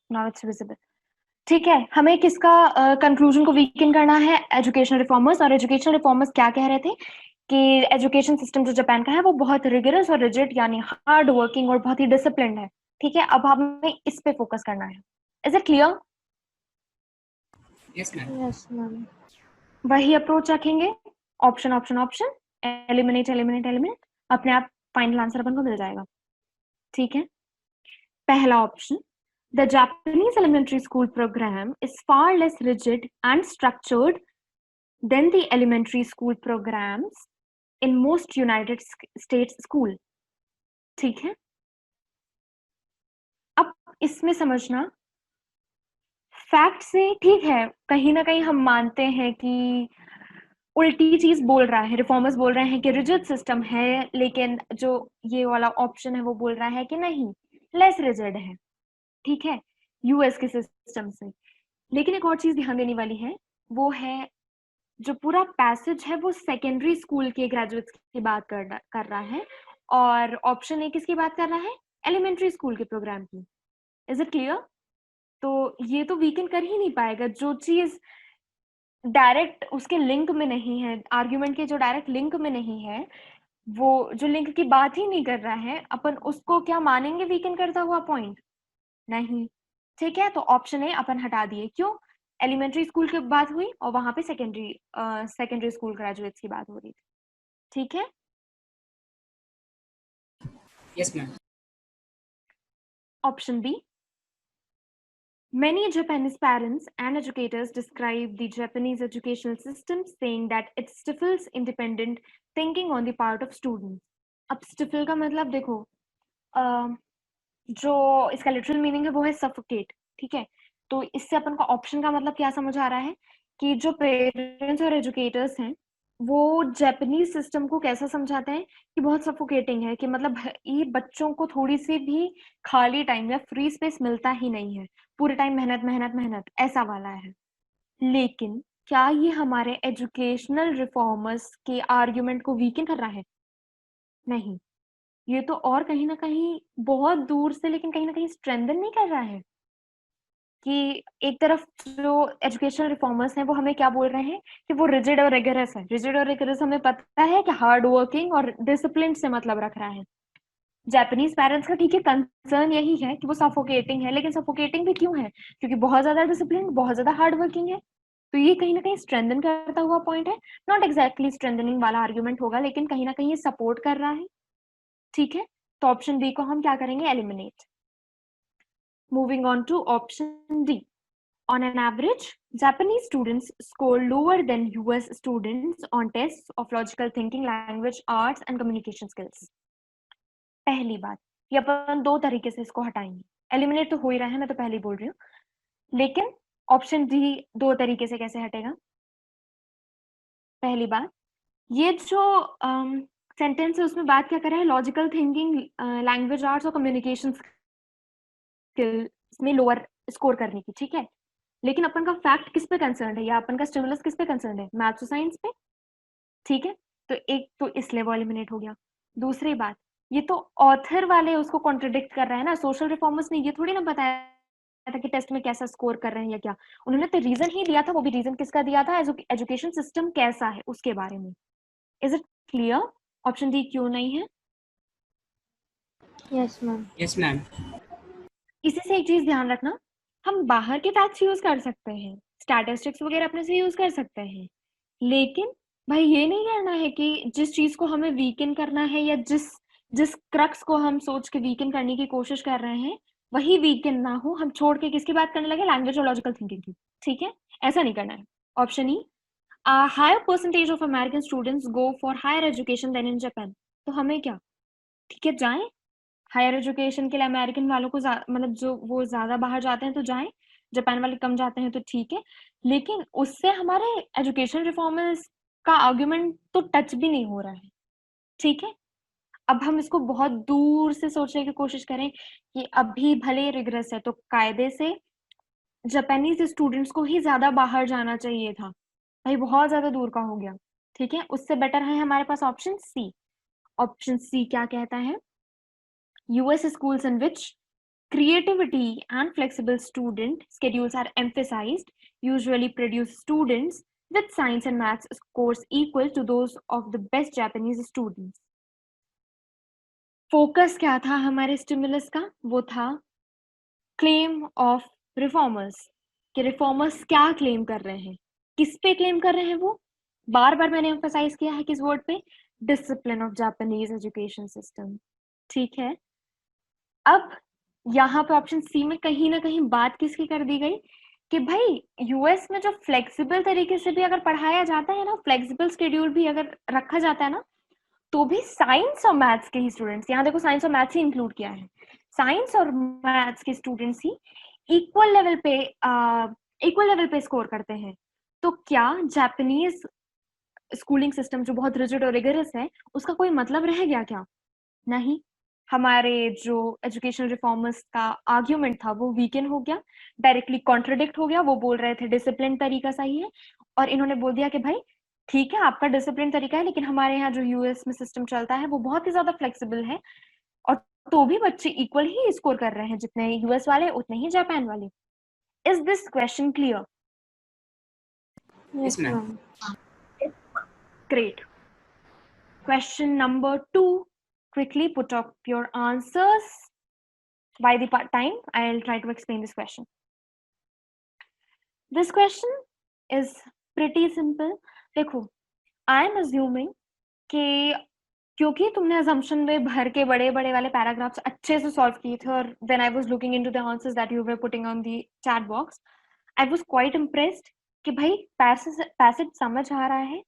Now it's visible. ठीक है, हमें किसका कंक्लूजन को वीकन करना है? Educational reformers. और एजुकेशनल रिफॉर्मर्स क्या कह रहे थे कि एजुकेशन सिस्टम जो जापान का है वो बहुत रिगरस और रिजिड यानी हार्ड वर्किंग और बहुत ही डिसिप्लिन्ड है। ठीक है, अब हमें इस पे फोकस करना है। Is it clear? Yes, ma'am. Yes, ma'am. वही अप्रोच रखेंगे, option option option, eliminate eliminate eliminate, अपने आप फाइनल आंसर अपन को मिल जाएगा। ठीक है, पहला option, the Japanese elementary school program is far less rigid and structured than the elementary school programs in most United States school. ठीक है, अब इसमें समझना, फैक्ट से ठीक है, कहीं ना कहीं हम मानते हैं कि उल्टी चीज बोल रहा है, रिफॉर्मर्स बोल रहे हैं कि रिजिड सिस्टम है, लेकिन जो ये वाला ऑप्शन है वो बोल रहा है कि नहीं, लेस रिजिड है। ठीक है, यूएस के सिस्टम से। लेकिन एक और चीज ध्यान देने वाली है, वो है जो पूरा पैसेज है वो सेकेंडरी स्कूल के ग्रेजुएट्स की बात कर रहा है, और ऑप्शन ए किसकी बात कर रहा है? एलिमेंट्री स्कूल के प्रोग्राम की। Is it clear? तो ये तो वीकन कर ही नहीं पाएगा, जो चीज डायरेक्ट उसके लिंक में नहीं है, आर्ग्यूमेंट के जो डायरेक्ट लिंक में नहीं है, वो जो लिंक की बात ही नहीं कर रहा है, अपन उसको क्या मानेंगे वीकन करता हुआ पॉइंट? नहीं। ठीक है, तो ऑप्शन ए अपन हटा दिए। क्यों? एलिमेंट्री स्कूल की बात हुई और वहां पे सेकेंडरी स्कूल ग्रेजुएट्स की बात हो रही थी। ठीक है, Yes, ma'am. Option B, many Japanese parents and educators describe the Japanese educational system saying that it stifles independent thinking on the part of students. अब stifle का मतलब देखो, जो इसका लिटरल मीनिंग है वो है सफोकेट। ठीक है, तो इससे अपन का ऑप्शन का मतलब क्या समझ आ रहा है कि जो पेरेंट्स और एजुकेटर्स हैं वो जापानीज सिस्टम को कैसा समझाते हैं कि बहुत सफोकेटिंग है, कि मतलब ये बच्चों को थोड़ी सी भी खाली टाइम या फ्री स्पेस मिलता ही नहीं है, पूरे टाइम मेहनत मेहनत मेहनत ऐसा वाला है। लेकिन क्या ये हमारे एजुकेशनल रिफॉर्मर्स के आर्ग्यूमेंट को वीकन कर रहा है? नहीं, ये तो और कहीं ना कहीं बहुत दूर से, लेकिन कहीं ना कहीं स्ट्रेंथन नहीं कर रहा है। कि एक तरफ जो एजुकेशनल रिफॉर्मर्स हैं वो हमें क्या बोल रहे हैं कि वो रिजिड और रिगरस है। रिजिड और रिगरस हमें पता है कि हार्ड वर्किंग और डिसिप्लिन से मतलब रख रहा है। जापानीज पेरेंट्स का ठीक है कंसर्न यही है कि वो सफोकेटिंग है, लेकिन सफोकेटिंग भी क्यों है? क्योंकि बहुत ज्यादा डिसिप्लिन, बहुत ज्यादा हार्ड वर्किंग है। तो ये कहीं ना कहीं स्ट्रेंथन करता हुआ पॉइंट है, नॉट एग्जैक्टली स्ट्रेंथनिंग वाला आर्ग्यूमेंट होगा, लेकिन कहीं ना कहीं ये सपोर्ट कर रहा है। ठीक है, तो ऑप्शन बी को हम क्या करेंगे? Eliminate. Moving on to option D. On an average, Japanese students score lower than US students on tests of logical thinking, language, arts and communication skills. पहली बात, ये अपन दो तरीके से इसको हटाएंगे। एलिमिनेट तो हो ही रहा है, मैं तो पहले ही बोल रही हूँ, लेकिन ऑप्शन डी दो तरीके से कैसे हटेगा? पहली बात, ये जो सेंटेंस है उसमें बात क्या कर रहा है? लॉजिकल थिंकिंग, लैंग्वेज, आर्ट्स और कम्युनिकेशन स्किल्स में लोअर स्कोर करने की। ठीक है, लेकिन अपन का फैक्ट किस पे कंसर्न है, या अपन का स्टिमुलस किस पे कंसर्न है? मैथ्स और साइंस पे। ठीक है, तो एक तो इसलिए वो एलिमिनेट हो गया। दूसरी बात, ये तो ऑथर वाले उसको कॉन्ट्रडिक्ट कर रहे हैं ना। सोशल रिफॉर्मर्स ने ये थोड़ी ना बताया था कि टेस्ट में कैसा स्कोर कर रहे हैं या क्या, उन्होंने तो रीजन ही दिया था। वो भी रीजन किसका दिया था? एजुकेशन सिस्टम कैसा है उसके बारे में। Is it clear? Option D क्यों नहीं है? Yes, ma'am. Yes, ma'am. इसी से एक चीज ध्यान रखना, हम बाहर के फैक्ट्स यूज कर सकते हैं, स्टैटिस्टिक्स वगैरह अपने से यूज कर सकते हैं, लेकिन भाई ये नहीं करना है कि जिस चीज को हमें वीकन करना है या जिस क्रक्स को हम सोच के वीकन करने की कोशिश कर रहे हैं वही वीकेंड ना हो, हम छोड़ के किसकी बात करने लगे, लैंग्वेज और लॉजिकल थिंकिंग की। ठीक है, ऐसा नहीं करना है। Option E, a higher percentage of American students go for higher education than in Japan। तो हमें क्या, ठीक है जाएं हायर एजुकेशन के लिए, अमेरिकन वालों को मतलब जो वो ज्यादा बाहर जाते हैं तो जाएं, जापान वाले कम जाते हैं तो ठीक है, लेकिन उससे हमारे एजुकेशन रिफॉर्मर्स का आर्ग्यूमेंट तो टच भी नहीं हो रहा है। ठीक है, अब हम इसको बहुत दूर से सोचने की कोशिश करें कि अभी भले रिग्रेस है तो कायदे से जापानीज स्टूडेंट्स को ही ज्यादा बाहर जाना चाहिए था, भाई बहुत ज्यादा दूर का हो गया। ठीक है, उससे बेटर है हमारे पास ऑप्शन सी। ऑप्शन सी क्या कहता है, US schools in which creativity and flexible student schedules are emphasized usually produce students with science and maths scores equal to those of the best Japanese students। Focus क्या था हमारे स्टिमुलस का, वो था क्लेम ऑफ रिफॉर्मर्स, कि रिफॉर्मर्स क्या क्लेम कर रहे हैं, किस पे क्लेम कर रहे हैं वो, बार बार मैंने एम्फसाइज किया है किस वर्ड पे, discipline of Japanese education system. ठीक है, अब यहाँ पे ऑप्शन सी में कहीं ना कहीं बात किसकी कर दी गई कि भाई यूएस में जो फ्लेक्सिबल तरीके से भी अगर पढ़ाया जाता है ना, फ्लेक्सिबल शेड्यूल भी अगर रखा जाता है ना, तो भी साइंस और मैथ्स के ही स्टूडेंट्स, यहाँ देखो साइंस और मैथ्स ही इंक्लूड किया है, साइंस और मैथ्स के स्टूडेंट्स ही इक्वल लेवल पे स्कोर करते हैं। तो क्या जापानीज स्कूलिंग सिस्टम जो बहुत रिजिड और रिगरस है उसका कोई मतलब रह गया क्या? नहीं, हमारे जो एजुकेशन रिफॉर्मर्स का आर्ग्यूमेंट था वो वीकेंड हो गया, डायरेक्टली कॉन्ट्रडिक्ट हो गया। वो बोल रहे थे डिसिप्लिन तरीका सही है, और इन्होंने बोल दिया कि भाई ठीक है आपका डिसिप्लिन तरीका है, लेकिन हमारे यहाँ जो यूएस में सिस्टम चलता है वो बहुत ही ज्यादा फ्लेक्सिबल है, और तो भी बच्चे इक्वल ही स्कोर कर रहे हैं, जितने यूएस वाले उतने ही जापान वाले। Is this question clear? Yes, ma'am. Great. Question number 2. Quickly put up your answers. By the time, I'll try to explain this question. This question is pretty simple. देखो, I am assuming कि क्योंकि तुमने assumption में भर के बड़े बड़े वाले पैराग्राफ्स अच्छे से सॉल्व किए थे, और when I was looking into the answers that you were putting on the chat box, I was quite impressed कि भाई पैसेज समझ आ रहा है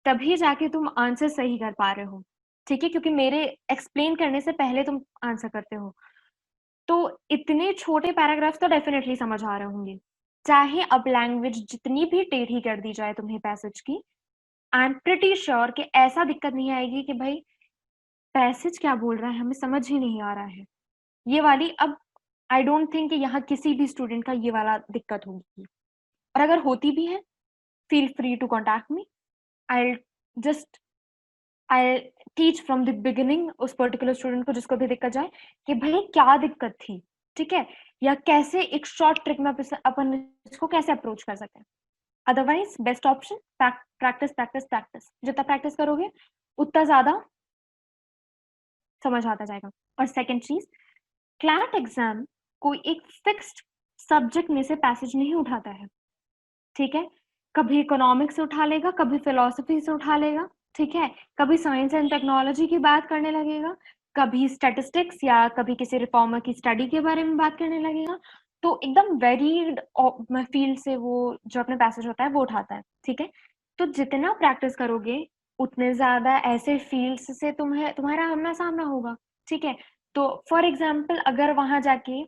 तभी जाके तुम आंसर सही कर पा रहे हो। ठीक है, क्योंकि मेरे एक्सप्लेन करने से पहले तुम आंसर करते हो, तो इतने छोटे पैराग्राफ्स तो डेफिनेटली समझ आ रहे होंगे, चाहे अब लैंग्वेज जितनी भी टेढ़ी कर दी जाए तुम्हें पैसेज की। आई एम प्रिटी श्योर कि ऐसा दिक्कत नहीं आएगी कि भाई पैसेज क्या बोल रहा है, हमें समझ ही नहीं आ रहा है, ये वाली। अब आई डोंट थिंक कि यहाँ किसी भी स्टूडेंट का ये वाला दिक्कत होगी, और अगर होती भी है feel free to contact me. I'll teach from the beginning उस पर्टिकुलर स्टूडेंट को जिसको भी दिक्कत जाए कि भाई क्या दिक्कत थी, ठीक है, या कैसे एक शॉर्ट ट्रिक में अपन इसको कैसे अप्रोच कर सकते हैं। Otherwise best option practice practice practice, जितना प्रैक्टिस करोगे उतना ज्यादा समझ आता जाएगा। और सेकंड चीज, क्लैट एग्जाम कोई एक फिक्स्ड सब्जेक्ट में से पैसेज नहीं उठाता है। ठीक है, कभी इकोनॉमिक्स से उठा लेगा, कभी फिलोसफी से उठा लेगा, ठीक है, कभी साइंस एंड टेक्नोलॉजी की बात करने लगेगा, कभी स्टैटिस्टिक्स या कभी किसी रिफॉर्मर की स्टडी के बारे में बात करने लगेगा। तो एकदम वेरीड फील्ड से वो जो अपने पैसेज होता है वो उठाता है। ठीक है, तो जितना प्रैक्टिस करोगे उतने ज्यादा ऐसे फील्ड्स से तुम्हारा आमना सामना होगा। ठीक है, तो फॉर एग्जाम्पल अगर वहां जाके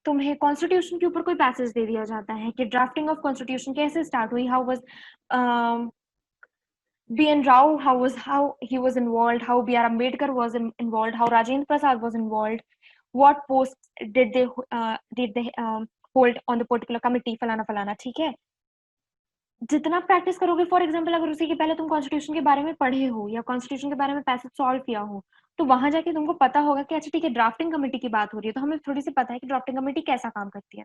तुम्हें कॉन्स्टिट्यूशन के ऊपर कोई पैसेज दे दिया जाता है कि ड्राफ्टिंग ऑफ कॉन्स्टिट्यूशन कैसे स्टार्ट हुई, how was B.N. Rao, how he was involved, how B.R. Ambedkar was involved, how Rajendra Prasad was involved, what posts did they hold on the particular committee, फलाना फलाना। ठीक है, जितना प्रैक्टिस करोगे, फॉर एग्जाम्पल अगर उसी के पहले तुम कॉन्स्टिट्यूशन के बारे में पढ़े हो या कॉन्स्टिट्यूशन के बारे में पैसेज सॉल्व किया हो, तो वहां जाके तुमको पता होगा कि अच्छा ठीक है ड्राफ्टिंग कमेटी की बात हो रही है, तो हमें थोड़ी सी पता है कि ड्राफ्टिंग कमेटी कैसा काम करती है।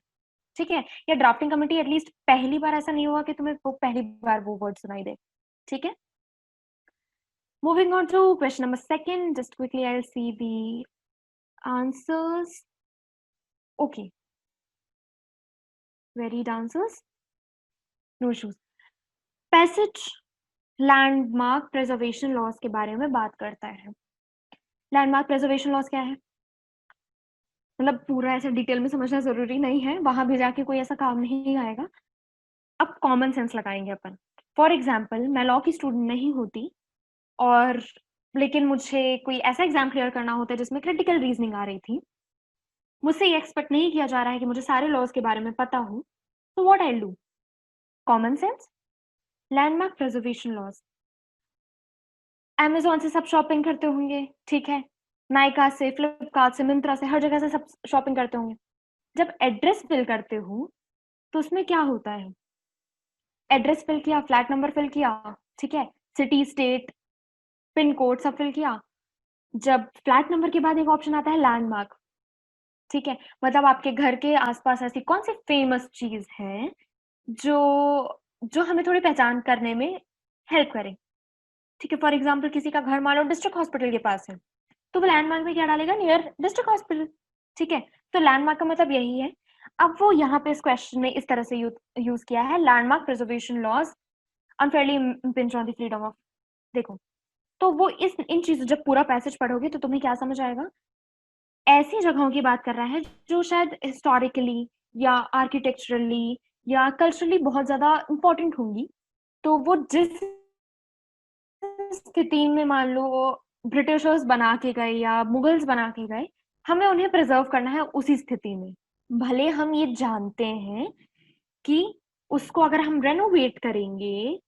ठीक है, या ड्राफ्टिंग कमेटी एटलीस्ट पहली बार ऐसा नहीं हुआ कि तुम्हें वो पहली बार वो वर्ड सुनाई दे। ठीक है, moving on to question number 2, just quickly I'll see the answers. Okay, varied answers, no issues. Passage landmark preservation loss के बारे में बात करता है। लैंडमार्क प्रिजर्वेशन लॉस क्या है? मतलब पूरा ऐसे डिटेल में समझना जरूरी नहीं है, वहां भी जाके कोई ऐसा काम नहीं आएगा। अब कॉमन सेंस लगाएंगे अपन। फॉर एग्जाम्पल, मैं लॉ की स्टूडेंट नहीं होती, और लेकिन मुझे कोई ऐसा एग्जाम क्लियर करना होता है जिसमें क्रिटिकल रीजनिंग आ रही थी, मुझसे ये एक्सपेक्ट नहीं किया जा रहा है कि मुझे सारे लॉज के बारे में पता हो, तो what I do? Common sense, landmark preservation laws. Amazon से सब शॉपिंग करते होंगे, ठीक है, नायका से, फ्लिपकार्ट से, मिंत्रा से, हर जगह से सब शॉपिंग करते होंगे। जब एड्रेस फिल करते हो तो उसमें क्या होता है? एड्रेस फिल किया, फ्लैट नंबर फिल किया, ठीक है, सिटी, स्टेट, पिन कोड सब फिल किया। जब फ्लैट नंबर के बाद एक ऑप्शन आता है लैंडमार्क, ठीक है, मतलब आपके घर के आसपास ऐसी कौन सी फेमस चीज है जो जो हमें थोड़ी पहचान करने में हेल्प करे, ठीक है। फॉर एग्जाम्पल, किसी का घर मान लो डिस्ट्रिक्ट हॉस्पिटल के पास है, तो वो लैंडमार्क में क्या डालेगा? नियर डिस्ट्रिक्ट हॉस्पिटल, ठीक है। तो लैंडमार्क का मतलब यही है। अब वो यहाँ पे इस क्वेश्चन में इस तरह से यूज किया है, landmark preservation laws unfairly impinge on the freedom of. देखो, तो वो इन चीजों, जब पूरा पैसेज पढ़ोगे तो तुम्हें क्या समझ आएगा? ऐसी जगहों की बात कर रहा है जो शायद हिस्टोरिकली या आर्किटेक्चरली या कल्चरली बहुत ज्यादा इंपॉर्टेंट होंगी। तो वो जिस स्थिति में मान लो ब्रिटिशर्स बना के गए या मुगल्स बना के गए, हमें उन्हें प्रिजर्व करना है उसी स्थिति में। भले हम ये जानते हैं कि उसको अगर हम रेनोवेट करेंगे,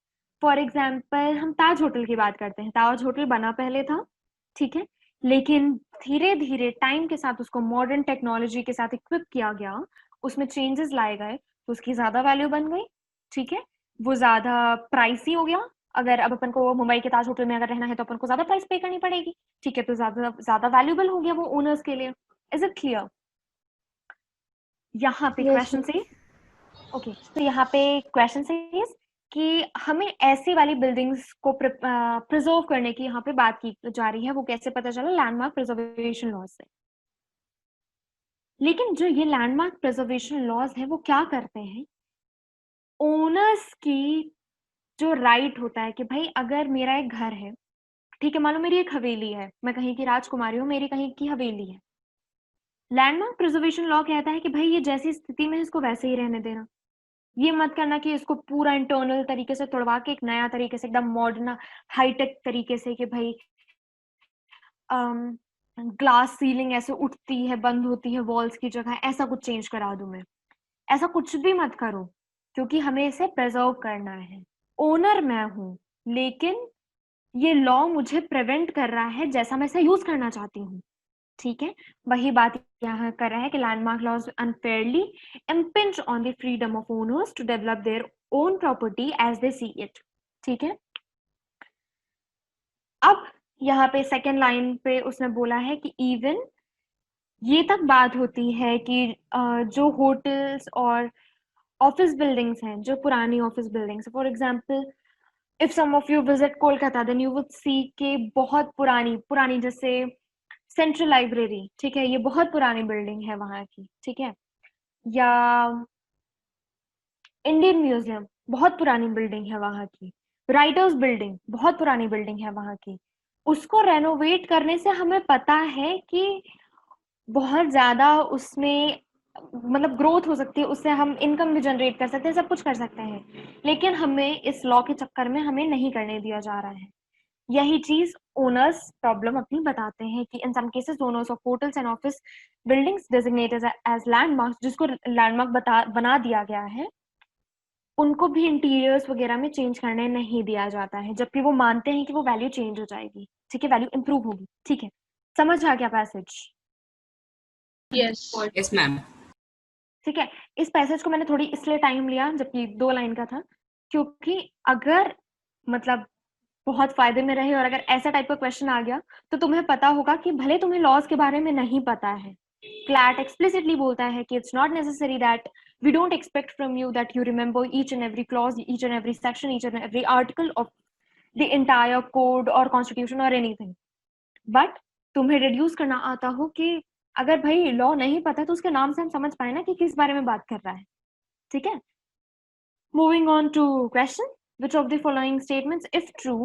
फॉर एग्जाम्पल हम ताज होटल की बात करते हैं, ताज होटल बना पहले था, ठीक है, लेकिन धीरे धीरे टाइम के साथ उसको मॉडर्न टेक्नोलॉजी के साथ इक्विप किया गया, उसमें चेंजेस लाए गए, तो उसकी ज्यादा वैल्यू बन गई, ठीक है। वो ज्यादा प्राइसी हो गया। अगर अब अपन को मुंबई के ताज होटल में अगर रहना है तो अपन को ज्यादा प्राइस पे करनी पड़ेगी, ठीक है, तो ज्यादा ज्यादा वैल्यूबल हो गया वो ओनर्स के लिए। Is it clear? यहाँ पे Yes, क्वेश्चन से, ओके, तो यहाँ पे क्वेश्चन से कि हमें ऐसी वाली बिल्डिंग्स को प्रिजर्व करने की यहाँ पे बात की जा रही है। वो कैसे पता चला? लैंडमार्क प्रिजर्वेशन लॉज से। लेकिन जो ये लैंडमार्क प्रिजर्वेशन लॉज है वो क्या करते हैं? ओनर्स की जो राइट होता है कि भाई अगर मेरा एक घर है, ठीक है, मान लो मेरी एक हवेली है, मैं कहीं की राजकुमारी हूँ, मेरी कहीं की हवेली है, लैंडमार्क प्रिजर्वेशन लॉ कहता है कि भाई ये जैसी स्थिति में है इसको वैसे ही रहने देना। ये मत करना कि इसको पूरा इंटरनल तरीके से तोड़वा के एक नया तरीके से एकदम मॉडर्न हाईटेक तरीके से कि भाई ग्लास सीलिंग ऐसे उठती है बंद होती है वॉल्स की जगह, ऐसा कुछ चेंज करा दूं मैं। ऐसा कुछ भी मत करो, क्योंकि हमें इसे प्रिजर्व करना है। ओनर मैं हूं, लेकिन ये लॉ मुझे प्रिवेंट कर रहा है जैसा मैं इसे यूज करना चाहती हूँ, ठीक है। वही बात यहाँ कर रहा है कि landmark laws unfairly impinge on the freedom of owners to develop their own property as they see it, ठीक है। अब यहाँ पे सेकेंड लाइन पे उसने बोला है कि इवन ये तक बात होती है कि जो होटल्स और ऑफिस बिल्डिंग्स हैं, जो पुरानी office buildings, for example if some of you visit Kolkata then you would see के बहुत पुरानी पुरानी, जैसे सेंट्रल लाइब्रेरी, ठीक है, ये बहुत पुरानी बिल्डिंग है वहां की, ठीक है, या इंडियन म्यूजियम बहुत पुरानी बिल्डिंग है वहां की, राइटर्स बिल्डिंग बहुत पुरानी बिल्डिंग है वहां की। उसको रेनोवेट करने से हमें पता है कि बहुत ज्यादा उसमें मतलब ग्रोथ हो सकती है, उससे हम इनकम भी जनरेट कर सकते हैं, सब कुछ कर सकते हैं, लेकिन हमें इस लॉ के चक्कर में हमें नहीं करने दिया जा रहा है। यही चीज ओनर्स प्रॉब्लम अपनी बताते हैं कि in some cases owners of hotels and office buildings designated as landmarks, जिसको लैंडमार्क बना दिया गया है, उनको भी इंटीरियर्स वगैरह में चेंज करने नहीं दिया जाता है, जबकि वो मानते हैं कि वो वैल्यू चेंज हो जाएगी, ठीक है, वैल्यू इंप्रूव होगी, ठीक है। समझ आ गया पैसेज? Yes. Yes, ma'am. ठीक है। इस पैसेज को मैंने थोड़ी इसलिए टाइम लिया, जबकि 2 लाइन का था, क्योंकि अगर मतलब बहुत फायदे में रहे और अगर ऐसा टाइप का क्वेश्चन आ गया तो तुम्हें पता होगा कि भले तुम्हें लॉज के बारे में नहीं पता है, क्लैट एक्सप्लिसिटली बोलता है कि it's not necessary that we don't expect from you that you remember each and every clause, each and every section, each and every article of the entire code और कॉन्स्टिट्यूशन और एनीथिंग, बट तुम्हें रिड्यूस करना आता हो कि अगर भाई लॉ नहीं पता है तो उसके नाम से हम समझ पाए ना कि किस बारे में बात कर रहा है, ठीक है। Moving on to question, which of the following statements, if true,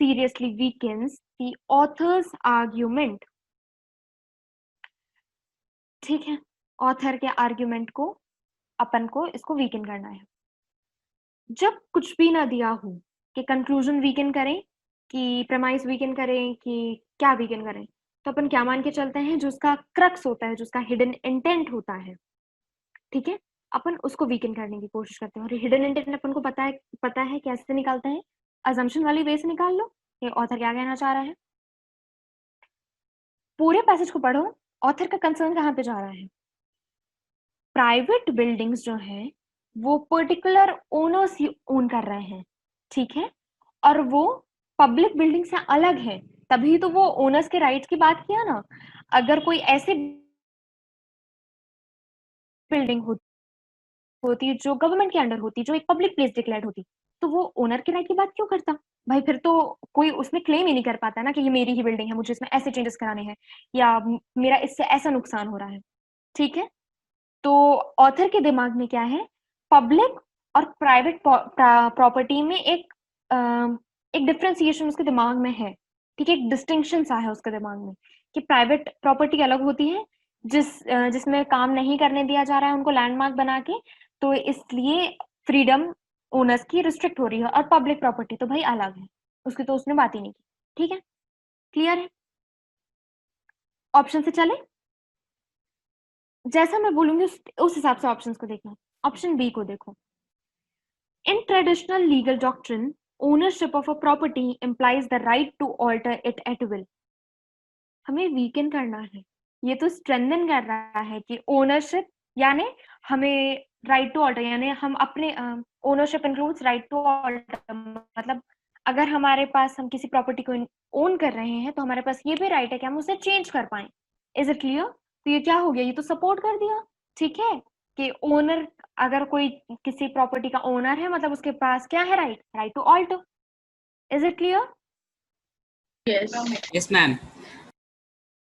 seriously weakens the author's argument? ठीक है, ऑथर के आर्ग्यूमेंट को अपन को इसको वीकन करना है। जब कुछ भी ना दिया हो कि कंक्लूजन वीकन करें कि प्रेमाइस वीकन करें कि क्या वीकन करें, तो अपन क्या मान के चलते हैं, जो उसका क्रक्स होता है, जो उसका हिडन इंटेंट होता है, ठीक है, अपन उसको वीकन करने की कोशिश करते हैं। और हिडन इंटेंट अपन को पता है कैसे निकालते हैं, अजम्पशन वाली वे से निकाल लो कि ऑथर क्या कहना चाह रहा है। पूरे पैसेज को पढ़ो, ऑथर का कंसर्न कहाँ पे जा रहा है। प्राइवेट बिल्डिंग्स जो हैं वो पर्टिकुलर ओनर्स ही ओन कर रहे हैं, ठीक है, और वो पब्लिक बिल्डिंग से अलग है, तभी तो वो ओनर्स के राइट्स की बात किया ना। अगर कोई ऐसी बिल्डिंग होती जो गवर्नमेंट के अंडर होती, जो एक पब्लिक प्लेस डिक्लेयर्ड होती, तो वो ओनर के राइट की बात क्यों करता भाई? फिर तो कोई उसमें क्लेम ही नहीं कर पाता ना कि ये मेरी ही बिल्डिंग है, मुझे इसमें ऐसे चेंजेस कराने हैं या मेरा इससे ऐसा नुकसान हो रहा है, ठीक है। तो ऑथर के दिमाग में क्या है, पब्लिक और प्राइवेट प्रॉपर्टी में एक डिफरेंशिएशन उसके दिमाग में है, ठीक है, एक डिस्टिंक्शन सा है उसके दिमाग में कि प्राइवेट प्रॉपर्टी अलग होती है, जिसमें काम नहीं करने दिया जा रहा है उनको लैंडमार्क बना के, तो इसलिए फ्रीडम ओनर्स की रिस्ट्रिक्ट हो रही है, और पब्लिक प्रॉपर्टी तो भाई अलग है, उसकी तो उसने बात ही नहीं की, ठीक है, क्लियर है। ऑप्शन से चले, जैसा मैं बोलूंगी उस हिसाब से ऑप्शंस को देखना। ऑप्शन बी को देखो, in traditional legal doctrine ownership of a property implies the right to alter it at will। हमें वीकन करना है, ये तो स्ट्रेंथन कर रहा है कि ओनरशिप यानी हमें राइट टू ऑल्टर, यानी हम अपने ownership includes right to alter, मतलब अगर हमारे पास हम किसी प्रॉपर्टी को ओन कर रहे हैं तो हमारे पास ये भी राइट है कि हम उसे चेंज कर पाए। Is it clear? तो ये क्या हो गया, ये तो सपोर्ट कर दिया, ठीक है, कि ओनर, अगर कोई किसी प्रॉपर्टी का ओनर है मतलब उसके पास क्या है, right to alter. Is it clear? Yes. Yes, ma'am.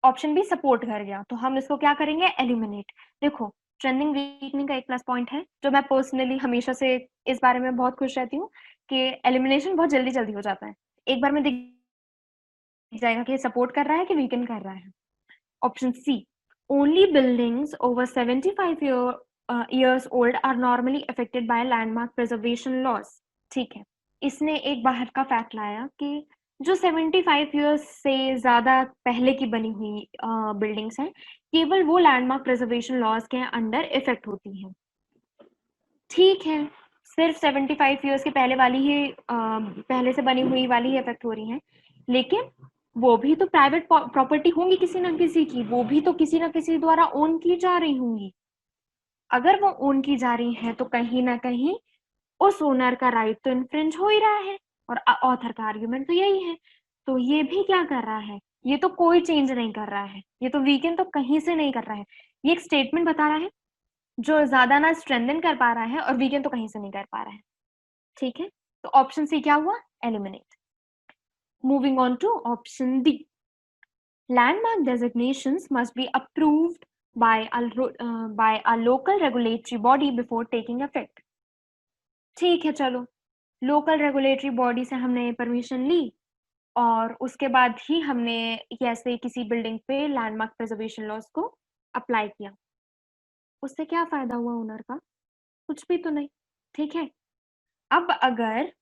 Option भी सपोर्ट कर गया, तो हम इसको क्या करेंगे, एलिमिनेट। देखो, ट्रेंडिंग वीकनिंग का एक प्लस पॉइंट है जो मैं पर्सनली हमेशा से इस बारे में बहुत खुश रहती हूँ कि एलिमिनेशन बहुत जल्दी जल्दी हो जाता है, एक बार में दिख जाएगा कि सपोर्ट कर रहा है कि वीकन कर रहा है। Option C, only buildings over 75 years old are normally affected by landmark preservation laws। ठीक है, इसने एक बाहर का फैक्ट लाया कि जो 75 years से ज्यादा पहले की बनी हुई बिल्डिंग्स हैं, केवल वो लैंडमार्क प्रिजर्वेशन लॉज के अंडर इफेक्ट होती हैं। ठीक है, सिर्फ 75 years के पहले वाली ही पहले से बनी हुई वाली ही इफेक्ट हो रही हैं, लेकिन वो भी तो प्राइवेट प्रॉपर्टी होंगी किसी ना किसी की, वो भी तो किसी ना किसी द्वारा ओन की जा रही होंगी। अगर वो ओन की जा रही है तो कहीं ना कहीं उस ओनर का राइट तो इन्फ्रिंज हो ही रहा है, और ऑथर का आर्ग्यूमेंट तो यही है। तो ये भी क्या कर रहा है, ये तो कोई चेंज नहीं कर रहा है, ये तो वीकेंड तो कहीं से नहीं कर रहा है, ये एक स्टेटमेंट बता रहा है जो ज्यादा ना स्ट्रेंथन कर पा रहा है और वीकेंड तो कहीं से नहीं कर पा रहा है, ठीक है। तो ऑप्शन सी क्या हुआ, eliminate. Moving on to option D, landmark designations must be approved by a local regulatory body before taking effect। ठीक है, चलो, लोकल रेगुलेटरी बॉडी से हमने परमिशन ली और उसके बाद ही हमने ऐसे किसी बिल्डिंग पे लैंडमार्क प्रिजर्वेशन लॉज को अप्लाई किया, उससे क्या फायदा हुआ ओनर का, कुछ भी तो नहीं, ठीक है। अब अगर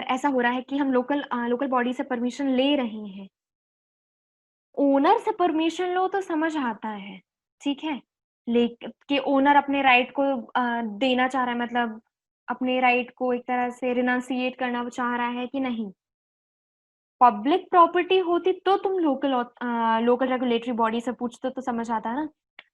ऐसा हो रहा है कि हम लोकल बॉडी से परमिशन ले रहे हैं, ओनर से परमिशन लो तो समझ आता है, ठीक है, लेकिन कि ओनर अपने राइट को देना चाह रहा है, मतलब अपने राइट को एक तरह से रिनाउंसिएट करना चाह रहा है कि नहीं। पब्लिक प्रॉपर्टी होती तो तुम लोकल रेगुलेटरी बॉडी से पूछते तो समझ आता है ना।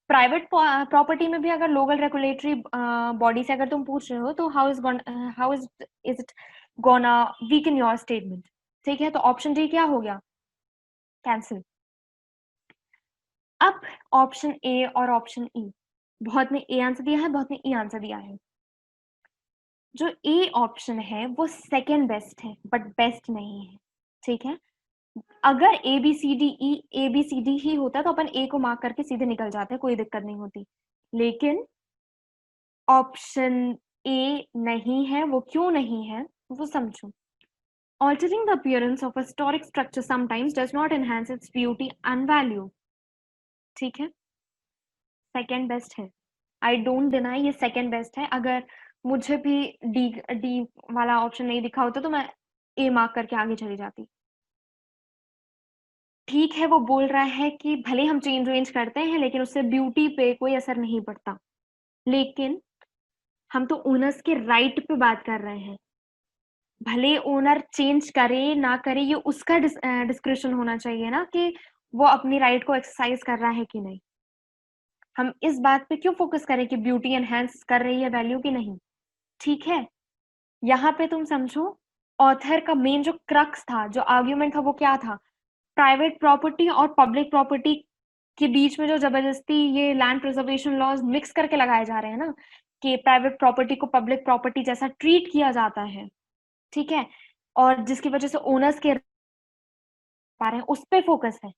प्राइवेट प्रॉपर्टी में भी अगर लोकल रेगुलेटरी बॉडी से अगर तुम पूछ रहे हो तो how is it gonna weaken your statement, ठीक है। तो ऑप्शन डी क्या हो गया, कैंसिल। अब ऑप्शन ए और ऑप्शन ई, बहुत ने ए आंसर दिया है, बहुत ने ई आंसर दिया है। जो ए ऑप्शन है वो सेकंड बेस्ट है बट बेस्ट नहीं है, ठीक है। अगर ए बी सी डी ही होता तो अपन ए को मार्क करके सीधे निकल जाते, कोई दिक्कत नहीं होती, लेकिन ऑप्शन ए नहीं है। वो क्यों नहीं है वो समझो। Altering the appearance of a historic structure sometimes does not enhance its beauty and value. ठीक है, सेकेंड बेस्ट है, आई डोंट डिनाई ये सेकेंड बेस्ट है। अगर मुझे भी डी डी वाला ऑप्शन नहीं दिखा होता तो मैं ए मार्क करके आगे चली जाती। ठीक है, वो बोल रहा है कि भले हम चेंज वेंज करते हैं लेकिन उससे ब्यूटी पे कोई असर नहीं पड़ता, लेकिन हम तो ओनर्स के राइट पे बात कर रहे हैं। भले ओनर चेंज करे ना करे, ये उसका डिस्क्रिप्शन होना चाहिए ना कि वो अपनी राइट को एक्सरसाइज कर रहा है कि नहीं। हम इस बात पे क्यों फोकस करें कि ब्यूटी एनहांस कर रही है वैल्यू की नहीं। ठीक है, यहाँ पे तुम समझो ऑथर का मेन जो क्रक्स था, जो आर्ग्यूमेंट था, वो क्या था? प्राइवेट प्रॉपर्टी और पब्लिक प्रॉपर्टी के बीच में जो जबरदस्ती ये लैंड प्रिजर्वेशन लॉज मिक्स करके लगाए जा रहे हैं ना, कि प्राइवेट प्रॉपर्टी को पब्लिक प्रॉपर्टी जैसा ट्रीट किया जाता है, ठीक है, और जिसकी वजह से ओनर्स के पा रहे हैं, उस पे फोकस है,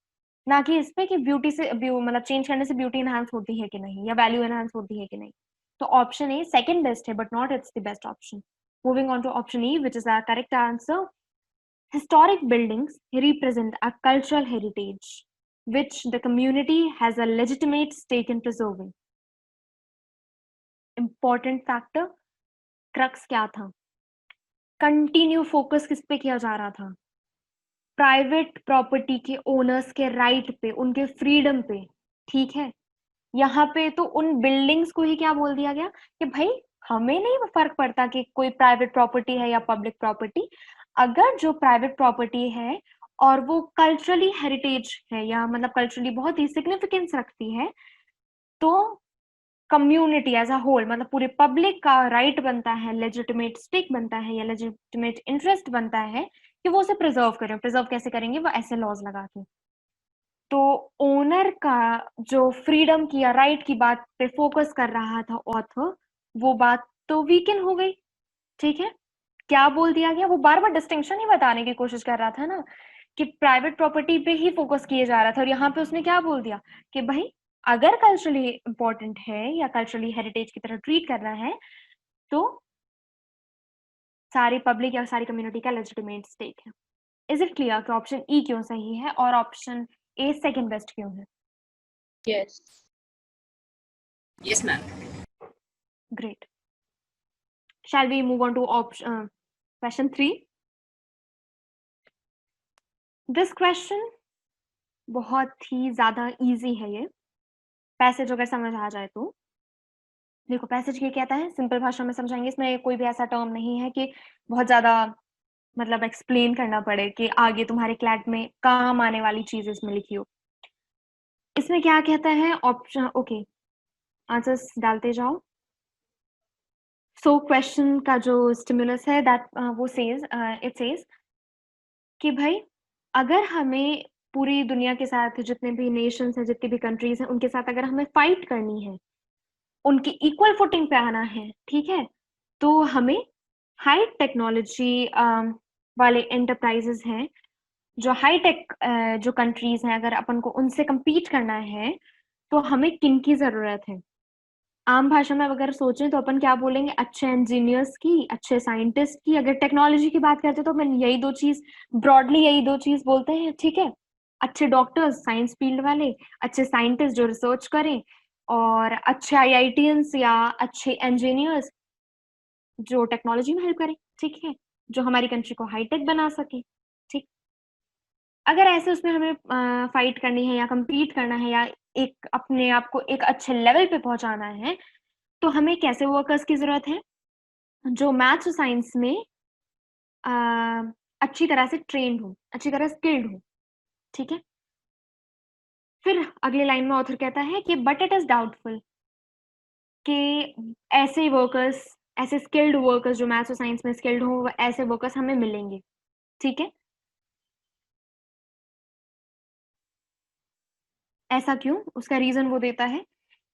ना कि इस पे कि ब्यूटी से मतलब चेंज करने से ब्यूटी एनहांस होती है कि नहीं, या वैल्यू एनहांस होती है कि नहीं। तो ऑप्शन ए सेकंड बेस्ट है, but not it's the best option. Moving on to option E, which is the correct answer. Historic buildings represent a cultural heritage which the community has a legitimate stake in preserving. Important factor, crux क्या था? कंटिन्यू फोकस किस पे किया जा रहा था? प्राइवेट प्रॉपर्टी के ओनर्स के राइट पे, उनके फ्रीडम पे, ठीक है। यहाँ पे तो उन बिल्डिंग्स को ही क्या बोल दिया गया कि भाई हमें नहीं फर्क पड़ता कि कोई प्राइवेट प्रॉपर्टी है या पब्लिक प्रॉपर्टी, अगर जो प्राइवेट प्रॉपर्टी है और वो कल्चरली हेरिटेज है या मतलब कल्चरली बहुत ही सिग्निफिकेंस रखती है, तो कम्युनिटी एज अ होल, मतलब पूरे पब्लिक का राइट बनता है, लेजिटिमेट स्टेक बनता है या लेजिटिमेट इंटरेस्ट बनता है कि वो उसे प्रिजर्व करें। प्रिजर्व कैसे करेंगे? वो ऐसे लॉज लगा के। तो ओनर का जो फ्रीडम की या राइट की बात पे फोकस कर रहा था ऑथर, वो बात तो वीकन हो गई। ठीक है, क्या बोल दिया गया? वो बार बार डिस्टिंक्शन ही बताने की कोशिश कर रहा था ना कि प्राइवेट प्रॉपर्टी पे ही फोकस किए जा रहा था, और यहाँ पे उसने क्या बोल दिया कि भाई अगर कल्चरली इंपॉर्टेंट है या कल्चरली हेरिटेज की तरह ट्रीट करना है तो सारी पब्लिक या सारी कम्युनिटी का लेजिटिमेट स्टेक है। इज इट क्लियर कि ऑप्शन ई क्यों सही है और ऑप्शन ए सेकंड बेस्ट क्यों है? Yes. Yes, ma'am. Great. Shall we move on to question 3? This question बहुत ही ज्यादा इजी है। ये पैसेज अगर समझ आ जाए तो देखो, पैसेज ये कहता है, सिंपल भाषा में समझाएंगे, इसमें कोई भी ऐसा टर्म नहीं है कि बहुत ज्यादा मतलब एक्सप्लेन करना पड़े कि आगे तुम्हारे क्लैट में काम आने वाली चीज इसमें लिखी हो। इसमें क्या कहता है? ऑप्शन ओके, आंसर्स डालते जाओ। सो क्वेश्चन का जो स्टिमुलस है दैट वो सेज इट सेज कि भाई अगर हमें पूरी दुनिया के साथ जितने भी नेशंस हैं, जितनी भी कंट्रीज हैं, उनके साथ अगर हमें फाइट करनी है, उनकी इक्वल फुटिंग पे आना है, ठीक है, तो हमें हाई टेक्नोलॉजी वाले एंटरप्राइजेस हैं, जो हाई टेक जो कंट्रीज हैं, अगर अपन को उनसे compete करना है तो हमें किन की जरूरत है? आम भाषा में अगर सोचें तो अपन क्या बोलेंगे? अच्छे इंजीनियर्स की, अच्छे साइंटिस्ट की। अगर टेक्नोलॉजी की बात करते हैं तो अपन यही दो चीज, ब्रॉडली यही दो चीज बोलते हैं, ठीक है। अच्छे डॉक्टर्स साइंस फील्ड वाले, अच्छे साइंटिस्ट जो रिसर्च करें, और अच्छे आईआईटियंस या अच्छे इंजीनियर्स जो टेक्नोलॉजी में हेल्प करें, ठीक है, जो हमारी कंट्री को हाईटेक बना सके। ठीक, अगर ऐसे उसमें हमें फाइट करनी है या compete करना है या एक अपने आप को एक अच्छे लेवल पे पहुंचाना है, तो हमें कैसे वर्कर्स की जरूरत है? जो मैथ्स और साइंस में अच्छी तरह से ट्रेंड हो, अच्छी तरह स्किल्ड हो, ठीक है। फिर अगले लाइन में ऑथर कहता है कि बट इट इज डाउटफुल कि ऐसे वर्कर्स, ऐसे स्किल्ड वर्कर्स जो मैथ्स और साइंस में स्किल्ड हो, ऐसे वर्कर्स हमें मिलेंगे, ठीक है। ऐसा क्यों? उसका रीजन वो देता है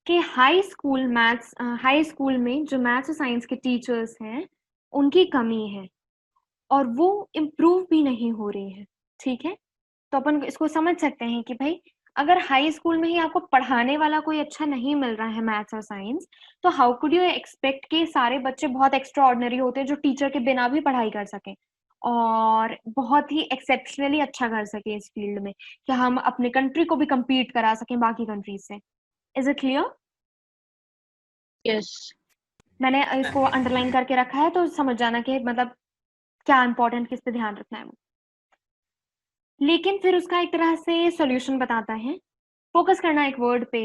कि हाई स्कूल में जो मैथ्स और साइंस के टीचर्स हैं, उनकी कमी है और वो इम्प्रूव भी नहीं हो रही है, ठीक है। तो अपन इसको समझ सकते हैं कि भाई अगर हाई स्कूल में ही आपको पढ़ाने वाला कोई अच्छा नहीं मिल रहा है मैथ्स और साइंस, तो हाउ कुड यू एक्सपेक्ट कि सारे बच्चे बहुत एक्स्ट्रा ऑर्डिनरी होते हैं जो टीचर के बिना भी पढ़ाई कर सकें? और बहुत ही एक्सेप्शनली अच्छा कर सके इस फील्ड में, कि हम अपने कंट्री को भी compete करा सकें बाकी कंट्रीज से। Is it clear? Yes. मैंने इसको अंडरलाइन करके रखा है, तो समझ जाना कि मतलब क्या इंपॉर्टेंट, किस पे ध्यान रखना है वो। लेकिन फिर उसका एक तरह से सॉल्यूशन बताता है। फोकस करना एक वर्ड पे,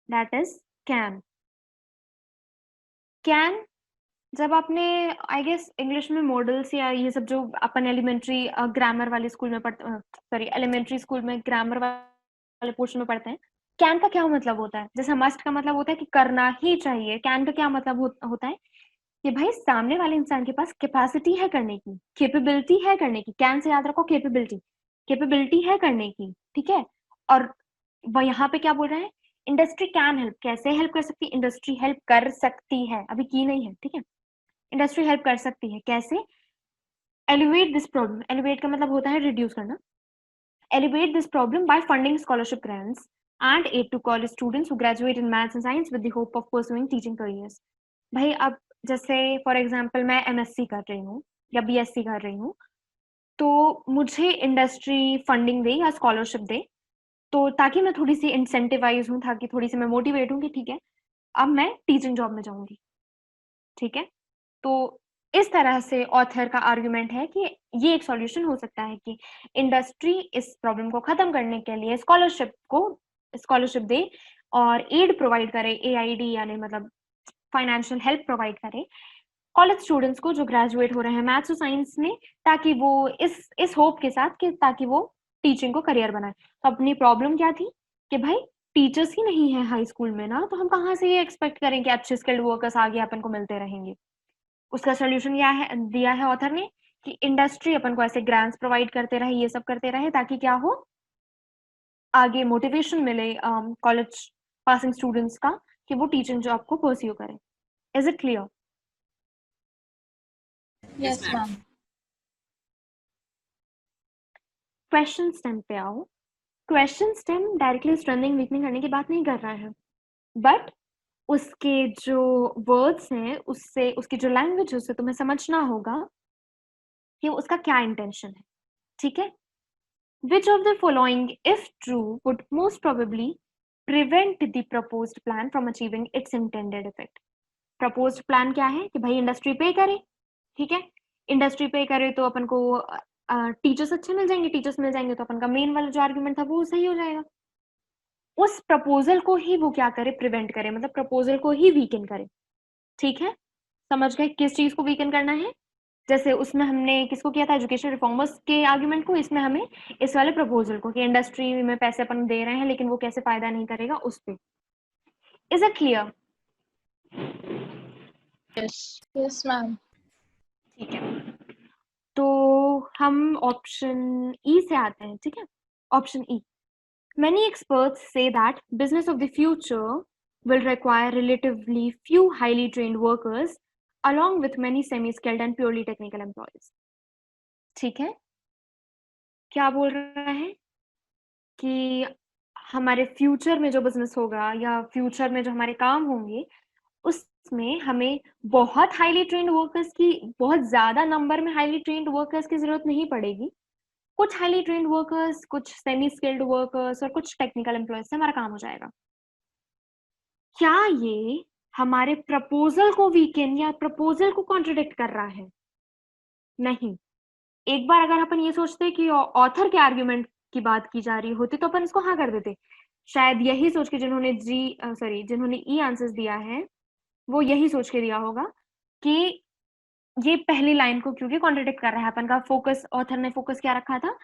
दैट इज कैन। कैन, जब आपने आई गेस इंग्लिश में मॉडल्स या ये सब जो अपन एलिमेंट्री ग्रामर वाले स्कूल में पढ़ते, सॉरी एलिमेंट्री स्कूल में ग्रामर वाले पोर्शन में पढ़ते हैं, कैन का क्या मतलब होता है? जैसे मस्ट का मतलब होता है कि करना ही चाहिए, कैन का क्या मतलब होता है कि भाई सामने वाले इंसान के पास कैपेसिटी है करने की, कैपेबिलिटी है करने की। कैन से याद रखो कैपेबिलिटी, कैपेबिलिटी है करने की, ठीक है। और वह यहाँ पे क्या बोल रहे हैं, इंडस्ट्री कैन हेल्प। कैसे हेल्प कर सकती है? इंडस्ट्री हेल्प कर सकती है, अभी की नहीं है, ठीक है। इंडस्ट्री हेल्प कर सकती है कैसे? एलिवेट दिस प्रॉब्लम, एलिवेट का मतलब होता है रिड्यूस करना। Elevate this problem by funding scholarship grants and aid to college students who graduate in maths and science with the hope of pursuing teaching careers. भाई अब जैसे फॉर एग्जांपल मैं एमएससी कर रही हूँ या बीएससी कर रही हूँ, तो मुझे इंडस्ट्री फंडिंग दे या स्कॉलरशिप दे, तो ताकि मैं थोड़ी सी इंसेंटिवाइज हूँ, ताकि थोड़ी सी मैं मोटिवेट हूँ कि ठीक है अब मैं टीचिंग जॉब में जाऊंगी, ठीक है। तो इस तरह से ऑथर का आर्गुमेंट है कि ये एक सॉल्यूशन हो सकता है कि इंडस्ट्री इस प्रॉब्लम को खत्म करने के लिए स्कॉलरशिप दे और एड प्रोवाइड करे, एआईडी यानी मतलब फाइनेंशियल हेल्प प्रोवाइड करे कॉलेज स्टूडेंट्स को जो ग्रेजुएट हो रहे हैं मैथ्स और साइंस में, ताकि वो इस होप के साथ कि ताकि वो टीचिंग को करियर बनाए। तो अपनी प्रॉब्लम क्या थी कि भाई टीचर्स ही नहीं है हाई स्कूल में ना, तो हम कहाँ से ये एक्सपेक्ट करें कि अच्छे स्किल्ड वर्कर्स आगे अपन को मिलते रहेंगे। उसका सोल्यूशन दिया है ऑथर ने कि इंडस्ट्री अपन को ऐसे ग्रांट्स प्रोवाइड करते रहे, ये सब करते रहे, ताकि क्या हो, आगे मोटिवेशन मिले कॉलेज पासिंग स्टूडेंट्स का कि वो टीचिंग जॉब को परस्यू करें। Is it clear? Yes, ma'am. Question stem पे आओ। Question stem directly strengthening weakening करने की बात नहीं कर रहा है, बट उसके जो वर्ड्स हैं, उससे उसकी जो लैंग्वेज है, उससे तुम्हें समझना होगा कि उसका क्या इंटेंशन है, ठीक है। Which of the following, if true, would most probably prevent the proposed plan from achieving its intended effect? Proposed plan क्या है कि भाई इंडस्ट्री पे करे, ठीक है। इंडस्ट्री पे करे तो अपन को टीचर्स अच्छे मिल जाएंगे, टीचर्स मिल जाएंगे तो अपन का मेन वाला जो आर्गुमेंट था वो सही हो जाएगा। उस प्रपोजल को ही वो क्या करे, प्रिवेंट करे, मतलब प्रपोजल को ही वीकन करे, ठीक है। समझ गए किस चीज को वीकन करना है? जैसे उसमें हमने किसको किया था, एजुकेशन रिफॉर्मर्स के आर्गुमेंट को, इसमें हमें इस वाले प्रपोजल को कि इंडस्ट्री में पैसे अपन दे रहे हैं लेकिन वो कैसे फायदा नहीं करेगा उस पे। Is it clear? Yes. Yes, ma'am. ठीक है, तो हम ऑप्शन ई से आते हैं, ठीक है। Option E, many experts say that business of the future will require relatively few highly trained workers along with many semi-skilled and purely technical employees। ठीक है, क्या बोल रहा है कि हमारे फ्यूचर में जो बिजनेस होगा या फ्यूचर में जो हमारे काम होंगे उसमें हमें बहुत हाईली ट्रेन्ड वर्कर्स की, बहुत ज्यादा नंबर में हाईली ट्रेन्ड वर्कर्स की जरूरत नहीं पड़ेगी। कुछ हाईली ट्रेन्ड वर्कर्स, कुछ सेमी स्किल्ड वर्कर्स और कुछ टेक्निकल एम्प्लॉयज से हमारा काम हो जाएगा। क्या ये हमारे प्रपोजल को वीकेन या प्रपोजल को कॉन्ट्रडिक्ट कर रहा है? नहीं। एक बार अगर अपन ये सोचते कि ऑथर के आर्ग्यूमेंट की बात की जा रही होती तो अपन इसको हाँ कर देते। शायद यही सोच के जिन्होंने ई आंसर्स दिया है वो यही सोच के दिया होगा कि ये पहली लाइन को क्योंकि कॉन्ट्रडिक्ट कर रहा है। अपन का फोकस, ऑथर ने फोकस क्या रखा था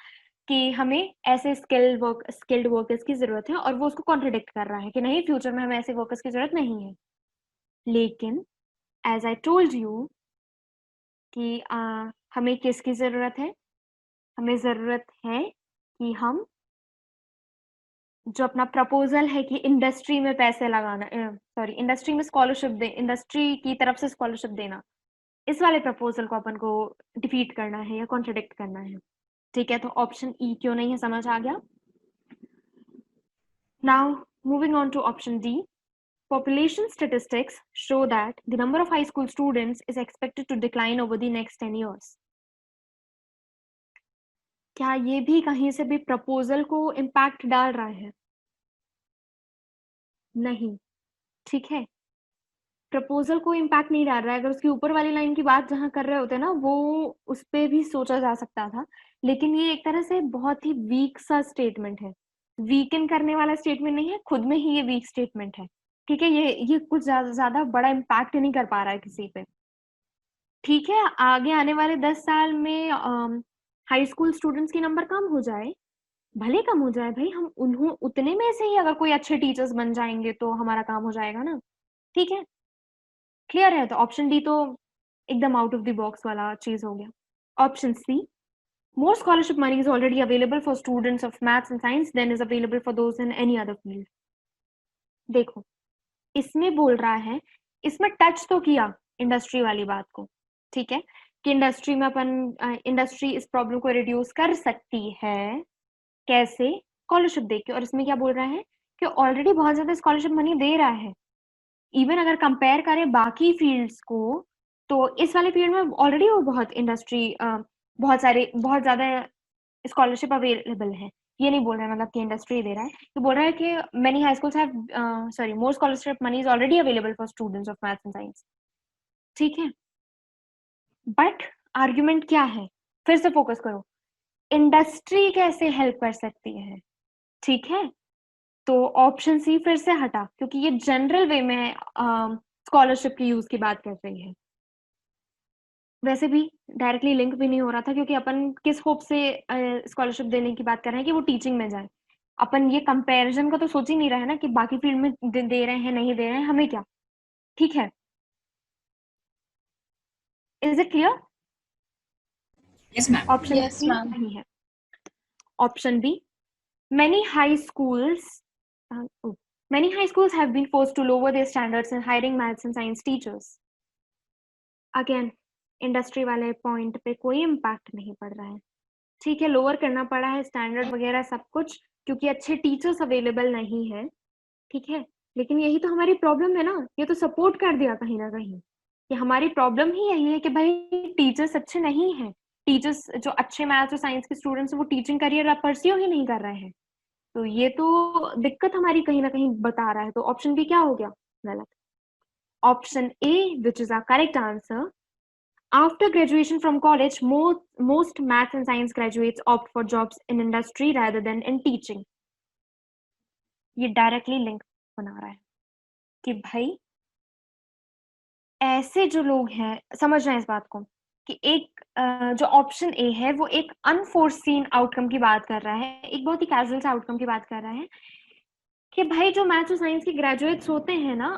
कि हमें ऐसे स्किल्ड वर्कर्स की जरूरत है, और वो उसको कॉन्ट्रडिक्ट कर रहा है कि नहीं, फ्यूचर में हमें ऐसे वर्कर्स की जरूरत नहीं है। लेकिन एज आई टोल्ड यू कि हमें किसकी जरूरत है? हमें जरूरत है कि हम जो अपना प्रपोजल है कि इंडस्ट्री में पैसे लगाना, सॉरी इंडस्ट्री में स्कॉलरशिप दे, इंडस्ट्री की तरफ से स्कॉलरशिप देना, इस वाले प्रपोजल को अपन को डिफीट करना है या कॉन्ट्रडिक्ट करना है, ठीक है। तो ऑप्शन ई क्यों नहीं है, समझ आ गया। Now moving on to option D, population statistics show that the number of high school students is expected to decline over the next 10 years। क्या ये भी कहीं से भी प्रपोजल को इम्पैक्ट डाल रहा है? नहीं, ठीक है। प्रपोजल को इम्पैक्ट नहीं डाल रहा है। अगर उसकी ऊपर वाली लाइन की बात जहाँ कर रहे होते ना, वो उस पे भी सोचा जा सकता था, लेकिन ये एक तरह से बहुत ही वीक सा स्टेटमेंट है। वीकन करने वाला स्टेटमेंट नहीं है, खुद में ही ये वीक स्टेटमेंट है। ठीक है, ये कुछ ज्यादा बड़ा इम्पैक्ट नहीं कर पा रहा है किसी पे। ठीक है, आगे आने वाले 10 साल में हाई स्कूल स्टूडेंट्स के नंबर कम हो जाए, भले कम हो जाए भाई, हम उन्हों उतने में से ही अगर कोई अच्छे टीचर्स बन जाएंगे तो हमारा काम हो जाएगा ना। ठीक है, क्लियर है? तो ऑप्शन डी तो एकदम आउट ऑफ द बॉक्स वाला चीज हो गया। Option C, more scholarship money is already available for students of maths and science than is available for those in any other field. देखो, इसमें बोल रहा है, इसमें टच तो किया इंडस्ट्री वाली बात को, ठीक है, कि इंडस्ट्री में इंडस्ट्री इस प्रॉब्लम को रिड्यूस कर सकती है, कैसे? स्कॉलरशिप देके। और इसमें क्या बोल रहा है कि ऑलरेडी बहुत ज्यादा स्कॉलरशिप मनी दे रहा है। इवन अगर कंपेयर करें बाकी फील्ड्स को, तो इस वाले फील्ड में ऑलरेडी वो बहुत ज्यादा स्कॉलरशिप अवेलेबल है। ये नहीं बोल रहा है मतलब कि इंडस्ट्री दे रहा है, ये बोल रहा है कि many high schools have more scholarship money is already available for students of maths and science. ठीक है, बट आर्ग्यूमेंट क्या है? फिर से फोकस करो, इंडस्ट्री कैसे हेल्प कर सकती है? ठीक है, तो ऑप्शन सी फिर से हटा, क्योंकि ये जनरल वे में स्कॉलरशिप की यूज की बात कर रही है। वैसे भी डायरेक्टली लिंक भी नहीं हो रहा था, क्योंकि अपन किस होप से स्कॉलरशिप देने की बात कर रहे हैं कि वो टीचिंग में जाए। अपन ये कंपैरिजन का तो सोच ही नहीं रहे हैं ना कि बाकी फील्ड में दे रहे हैं नहीं दे रहे हैं, हमें क्या। ठीक है, is it clear? Yes, ma'am. Option Yes, C ma'am. नहीं है। Option B, many high schools many high schools have been forced to lower their standards in hiring maths and science teachers. Again, industry वाले पॉइंट पे कोई इम्पैक्ट नहीं पड़ रहा है। ठीक है, लोअर करना पड़ा है स्टैंडर्ड वगैरह सब कुछ, क्योंकि अच्छे टीचर्स अवेलेबल नहीं है। ठीक है, लेकिन यही तो हमारी प्रॉब्लम है ना, ये तो सपोर्ट कर दिया कहीं ना कहीं कि हमारी प्रॉब्लम ही यही है कि भाई टीचर्स अच्छे नहीं हैं। टीचर्स जो अच्छे मैथ्स और साइंस के स्टूडेंट्स, वो टीचिंग करियर परस्यू ही नहीं कर रहे हैं। तो ये तो दिक्कत हमारी कहीं ना कहीं बता रहा है। तो ऑप्शन बी क्या हो गया? गलत। Option A, which is our correct answer, after graduation from college, most maths and science graduates opt for jobs in industry rather than in teaching. ये डायरेक्टली लिंक बना रहा है कि भाई ऐसे जो लोग हैं, समझ रहे हैं इस बात को, कि एक जो ऑप्शन ए है वो एक अनफोर्सीन आउटकम की बात कर रहा है, एक बहुत ही कैजुअल सा आउटकम की बात कर रहा है कि भाई जो मैथ्स और साइंस के ग्रेजुएट्स होते हैं ना,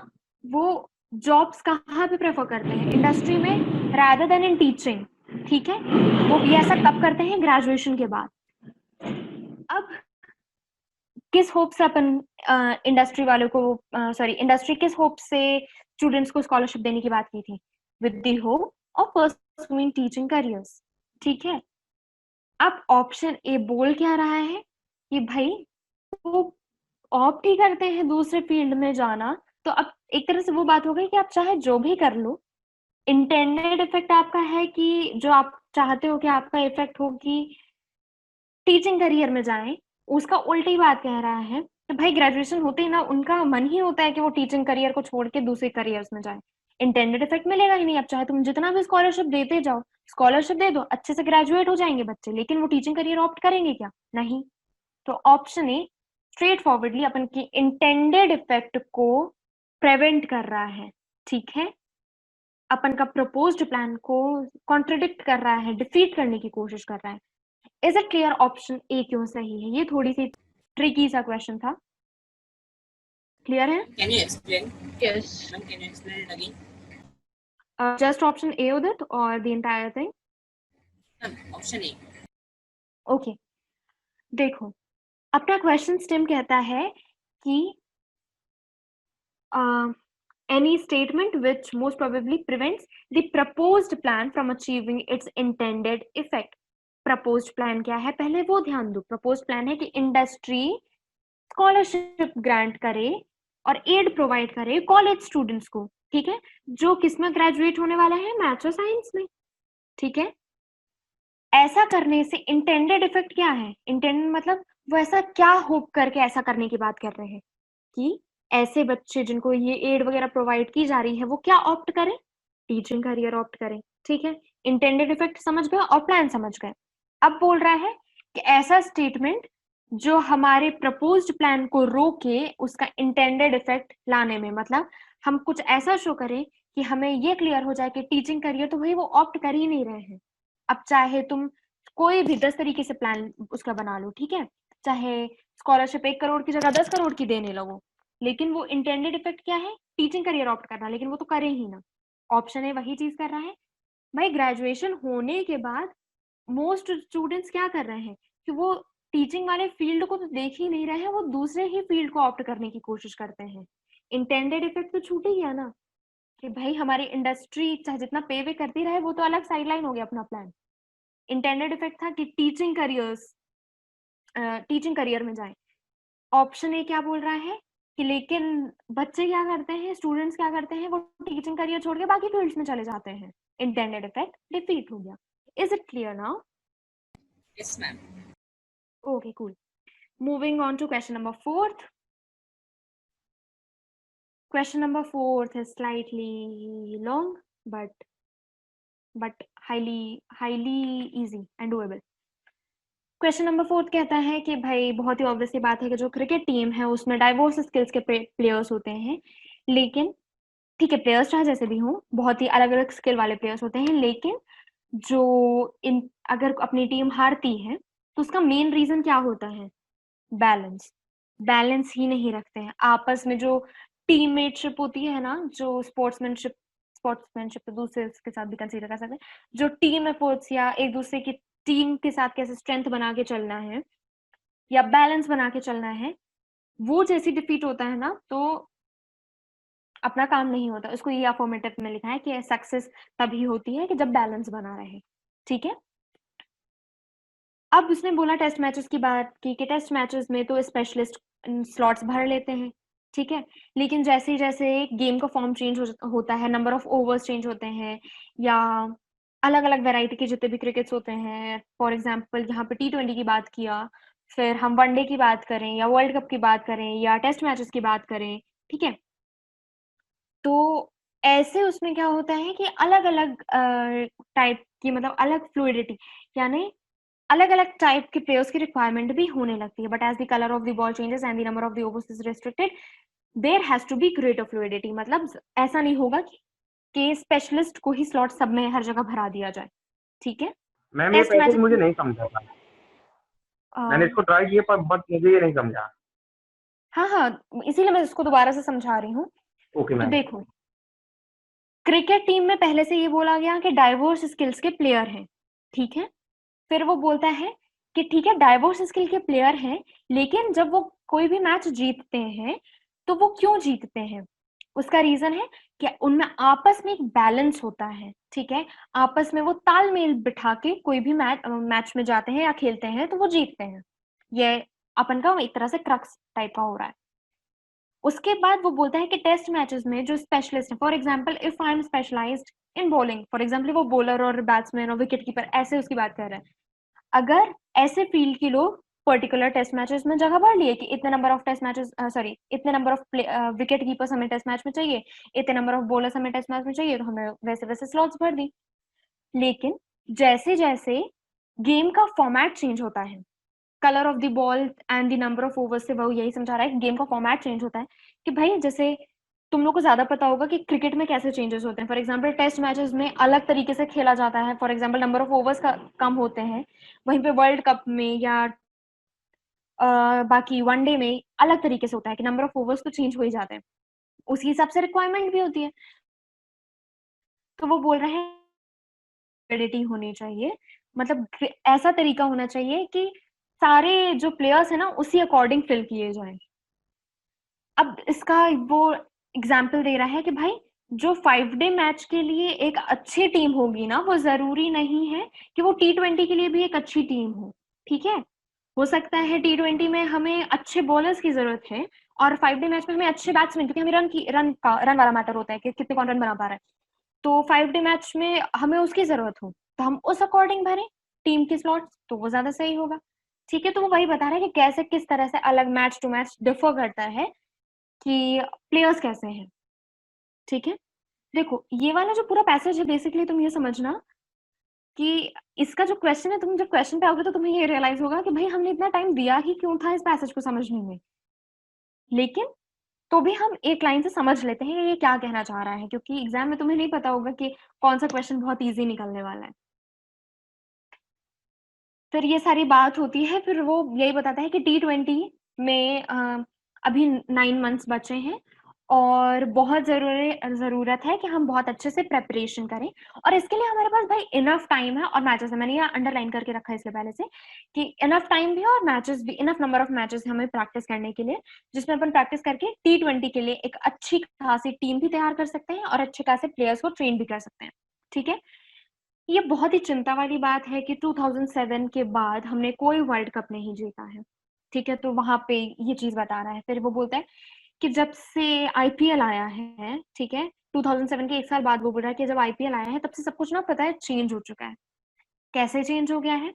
वो जॉब्स कहाँ पे प्रेफर करते हैं? इंडस्ट्री में rather than in teaching। ठीक है, वो भी ऐसा कब करते हैं? ग्रेजुएशन के बाद। अब किस होप से अपन इंडस्ट्री वालों को इंडस्ट्री किस होप से स्टूडेंट्स को स्कॉलरशिप देने की बात की थी? With the hope of pursuing teaching careers. ठीक है, अब ऑप्शन ए बोल क्या रहा है कि भाई वो ऑप्ट ही करते हैं दूसरे फील्ड में जाना। तो अब एक तरह से वो बात हो गई कि आप चाहे जो भी कर लो, इंटेंडेड इफेक्ट आपका है कि जो आप चाहते हो कि आपका इफेक्ट हो कि टीचिंग करियर में जाएं, उसका उल्टी बात कह रहा है कि भाई ग्रेजुएशन होते ही ना उनका मन ही होता है कि वो टीचिंग करियर को छोड़ के दूसरे करियर्स में जाए। इंटेंडेड इफेक्ट मिलेगा ही नहीं। अब चाहे तुम जितना भी स्कॉलरशिप देते जाओ, स्कॉलरशिप दे दो, अच्छे से ग्रेजुएट हो जाएंगे बच्चे, लेकिन वो टीचिंग करियर ऑप्ट करेंगे क्या? नहीं। तो ऑप्शन ए स्ट्रेट फॉरवर्डली अपन की इंटेंडेड इफेक्ट को प्रिवेंट कर रहा है। ठीक है, अपन का प्रपोज्ड प्लान को कॉन्ट्रडिक्ट कर रहा है, डिफीट करने की कोशिश कर रहा है। Is it clear option A क्यों सही है? ये थोड़ी सी ट्रिकी सा क्वेश्चन था। क्लियर है? Can you explain? Yes. Ma'am, can you explain it again? Just option A उदित और the entire thing? Ma'am, option A. Okay, देखो अपना क्वेश्चन स्टेम कहता है कि any statement which most probably prevents the proposed plan from achieving its intended effect. proposed plan क्या है पहले वो ध्यान दो। proposed plan है कि इंडस्ट्री स्कॉलरशिप ग्रांट करे और एड प्रोवाइड करे कॉलेज स्टूडेंट्स को। ठीक है, जो किस में ग्रेजुएट होने वाला है? मैथ्स और साइंस में। ठीक है, ऐसा करने से इंटेंडेड इफेक्ट क्या है? इंटेंडेड मतलब वो ऐसा क्या होप करके ऐसा करने की बात कर रहे हैं कि ऐसे बच्चे जिनको ये एड वगैरह प्रोवाइड की जा रही है वो क्या ऑप्ट करें? टीचिंग करियर ऑप्ट करें। ठीक है, इंटेंडेड इफेक्ट समझ गए और प्लान समझ गए। अब बोल रहा है कि ऐसा स्टेटमेंट जो हमारे प्रपोज्ड प्लान को रोके उसका इंटेंडेड इफेक्ट लाने में, मतलब हम कुछ ऐसा शो करें कि हमें ये क्लियर हो जाए कि टीचिंग करियर तो भाई वो ऑप्ट कर ही नहीं रहे हैं। अब चाहे तुम कोई भी 10 तरीके से प्लान उसका बना लो, ठीक है, चाहे स्कॉलरशिप 1 करोड़ की जगह 10 करोड़ की देने लगो, लेकिन वो इंटेंडेड इफेक्ट क्या है? टीचिंग करियर ऑप्ट करना, लेकिन वो तो करे ही ना। ऑप्शन ए वही चीज कर रहा है। भाई ग्रेजुएशन होने के बाद मोस्ट स्टूडेंट्स क्या कर रहे हैं कि वो टीचिंग वाले फील्ड को तो देख ही नहीं रहे हैं, वो दूसरे ही फील्ड को ऑप्ट करने की कोशिश करते हैं। इंटेंडेड इफेक्ट तो छूट ही गया ना कि भाई हमारी इंडस्ट्री चाहे जितना पे वे करती रहे वो तो अलग साइडलाइन हो गया अपना प्लान। इंटेंडेड इफेक्ट था कि टीचिंग करियर में जाए। ऑप्शन ए क्या बोल रहा है कि लेकिन बच्चे क्या करते हैं, स्टूडेंट्स क्या करते हैं, वो टीचिंग करियर छोड़ के बाकी फील्ड्स में चले जाते हैं। इंटेंडेड इफेक्ट डिफीट हो गया। Is it clear now? Yes, ma'am. Okay, cool. Moving on to question number 4th. Question number 4th is slightly long, but highly easy and doable. Question number 4 कहता है कि भाई बहुत ही ऑब्वियस सी बात है कि जो क्रिकेट टीम है उसमें डाइवर्स स्किल्स के प्लेयर्स होते हैं, लेकिन ठीक है प्लेयर्स चाहे जैसे भी हों, बहुत ही अलग अलग स्किल वाले प्लेयर्स होते हैं, लेकिन जो इन अगर अपनी टीम हारती है तो उसका मेन रीजन क्या होता है? बैलेंस ही नहीं रखते हैं आपस में। जो टीममेटशिप होती है ना, जो स्पोर्ट्समैनशिप तो दूसरे के साथ भी कंसीडर कर सकते हैं, जो टीम एफर्ट्स या एक दूसरे की टीम के साथ कैसे स्ट्रेंथ बना के चलना है या बैलेंस बना के चलना है, वो जैसी डिफीट होता है ना तो अपना काम नहीं होता। उसको ये अफर्मेटिव में लिखा है कि सक्सेस तभी होती है कि जब बैलेंस बना रहे। ठीक है, अब उसने बोला टेस्ट मैचेस की बात की कि टेस्ट मैचेस में तो स्पेशलिस्ट स्लॉट्स भर लेते हैं, ठीक है, लेकिन जैसे जैसे गेम का फॉर्म चेंज होता है, नंबर ऑफ ओवर्स चेंज होते हैं या अलग अलग वैरायटी के जितने भी क्रिकेट्स होते हैं, फॉर एग्जांपल यहाँ पे T20 की बात किया, फिर हम वनडे की बात करें या वर्ल्ड कप की बात करें या टेस्ट मैचेस की बात करें, ठीक है, तो ऐसे उसमें क्या होता है कि अलग अलग टाइप की, मतलब अलग फ्लूइडिटी, यानी अलग अलग टाइप के प्लेयर्स की रिक्वायरमेंट भी होने लगती है। But as the colour of the ball changes and the number of the overs is restricted, there has to be greater fluidity. मतलब ऐसा नहीं होगा कि स्पेशलिस्ट को ही स्लॉट सब में हर जगह भरा दिया जाए। ठीक है, मैम ये टेस्ट पैसेज मैच मुझे नहीं समझा था, मैंने इसको ट्राई किया पर बट मुझे ये नहीं समझा। हाँ, इसीलिए मैं इसको दोबारा से समझा रही हूँ। ओके तो मैम। देखो, क्रिकेट टीम में पहले से ये बोला गया कि डाइवर्स स्किल्स के प्लेयर हैं, ठीक है, फिर वो बोलता है कि ठीक है डाइवर्स स्किल के प्लेयर हैं, लेकिन जब वो कोई भी मैच जीतते हैं तो वो क्यों जीतते हैं? उसका रीजन है कि उनमें आपस में एक बैलेंस होता है, ठीक है, आपस में वो तालमेल बिठा के कोई भी मैच में जाते हैं या खेलते हैं तो वो जीतते हैं। ये अपन का एक तरह से क्रक्स टाइप का हो रहा है। उसके बाद वो बोलता है कि टेस्ट मैचेस में जो स्पेशलिस्ट है, for example if I am specialised in bowling, for example वो बॉलर और बैट्समैन और विकेट कीपर ऐसे उसकी बात कर रहे हैं, अगर ऐसे फील्ड के लोग पर्टिकुलर टेस्ट मैचेस में जगह भर लिए कि इतने number of test matches, sorry इतने नंबर ऑफ विकेट कीपर्स हमें टेस्ट मैच में चाहिए, इतने नंबर ऑफ बॉलर्स हमें टेस्ट मैच में चाहिए, तो हमें वैसे वैसे स्लॉट्स भर दी। लेकिन जैसे जैसे गेम का फॉर्मेट चेंज होता है, colour of the ball and the number of overs से वो यही समझा रहा है कि गेम का फॉर्मेट चेंज होता है कि भाई जैसे तुम लोग को ज्यादा पता होगा कि क्रिकेट में कैसे चेंजेस होते हैं। फॉर एग्जांपल टेस्ट मैचेस में अलग तरीके से खेला जाता है, for example number of overs का कम होते हैं, वहीं पे वर्ल्ड कप में या बाकी वनडे में अलग तरीके से होता है कि नंबर ऑफ ओवर्स तो चेंज हो ही जाते हैं, उसी हिसाब से रिक्वायरमेंट भी होती है। तो वो बोल रहे हैं फ्लूइडिटी होनी चाहिए, मतलब ऐसा तरीका होना चाहिए कि सारे जो प्लेयर्स है ना उसी अकॉर्डिंग फिल किए जाएं। अब इसका वो एग्जाम्पल दे रहा है कि भाई जो 5 डे मैच के लिए एक अच्छी टीम होगी ना, वो जरूरी नहीं है कि वो T20 के लिए भी एक अच्छी टीम हो, ठीक है, हो सकता है T20 में हमें अच्छे बॉलर्स की जरूरत है और 5 डे मैच में हमें अच्छे बैट्समैन, क्योंकि हमें रन वाला मैटर होता है कि कितने कौन रन बना पा रहा है, तो 5 डे मैच में हमें उसकी जरूरत हो तो हम उस अकॉर्डिंग भरें। टीम के स्लॉट्स, तो वो ज्यादा सही होगा। ठीक है, तो वो वही बता रहा है कि कैसे किस तरह से अलग मैच टू मैच डिफर करता है कि प्लेयर्स कैसे हैं। ठीक है, देखो ये वाला जो पूरा पैसेज है बेसिकली तुम ये समझना कि इसका जो क्वेश्चन है, तुम जब क्वेश्चन पे आओगे तो तुम्हें ये रियलाइज होगा कि भाई हमने इतना टाइम दिया ही क्यों था इस पैसेज को समझने में, लेकिन तो भी हम एक लाइन से समझ लेते हैं ये क्या कहना चाह रहा है, क्योंकि एग्जाम में तुम्हें नहीं पता होगा कि कौन सा क्वेश्चन बहुत इजी निकलने वाला है। फिर ये सारी बात होती है, फिर वो यही बताता है कि T20 में अभी 9 मंथ्स बचे हैं और बहुत ज़रूरत है कि हम बहुत अच्छे से प्रिपरेशन करें, और इसके लिए हमारे पास भाई इनफ टाइम है और मैचेस है। मैंने ये अंडरलाइन करके रखा है इसके पहले से कि इनफ टाइम भी है और मैचेस भी, इनफ नंबर ऑफ मैचेस हमें प्रैक्टिस करने के लिए, जिसमें अपन प्रैक्टिस करके T20 के लिए एक अच्छी खासी टीम भी तैयार कर सकते हैं और अच्छे खासे प्लेयर्स को ट्रेन भी कर सकते हैं। ठीक है, ये बहुत ही चिंता वाली बात है कि 2007 के बाद हमने कोई वर्ल्ड कप नहीं जीता है। ठीक है, तो वहां पे ये चीज बता रहा है। फिर वो बोलता है कि जब से आईपीएल आया है, ठीक है, 2007 के 1 साल बाद वो बोल रहा है कि जब आईपीएल आया है तब से सब कुछ ना पता है चेंज हो चुका है। कैसे चेंज हो गया है?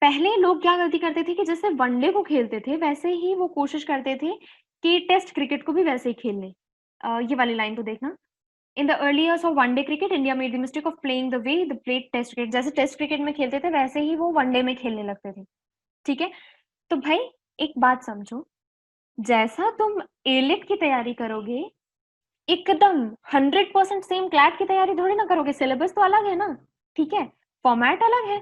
पहले लोग क्या गलती करते थे कि जैसे वनडे को खेलते थे वैसे ही वो कोशिश करते थे कि टेस्ट क्रिकेट को भी वैसे ही खेल लें। ये वाली लाइन तो देखना, In the early years of one-day cricket, India made the mistake of playing the way they played Test cricket. जैसे टेस्ट क्रिकेट में खेलते थे वैसे ही वो वनडे में खेलने लगते थे। ठीक है, तो भाई एक बात समझो, जैसा तुम एलिट की तैयारी करोगे एकदम 100% सेम क्लैट की तैयारी थोड़ी ना करोगे। सिलेबस तो अलग है ना, ठीक है, फॉर्मेट अलग है।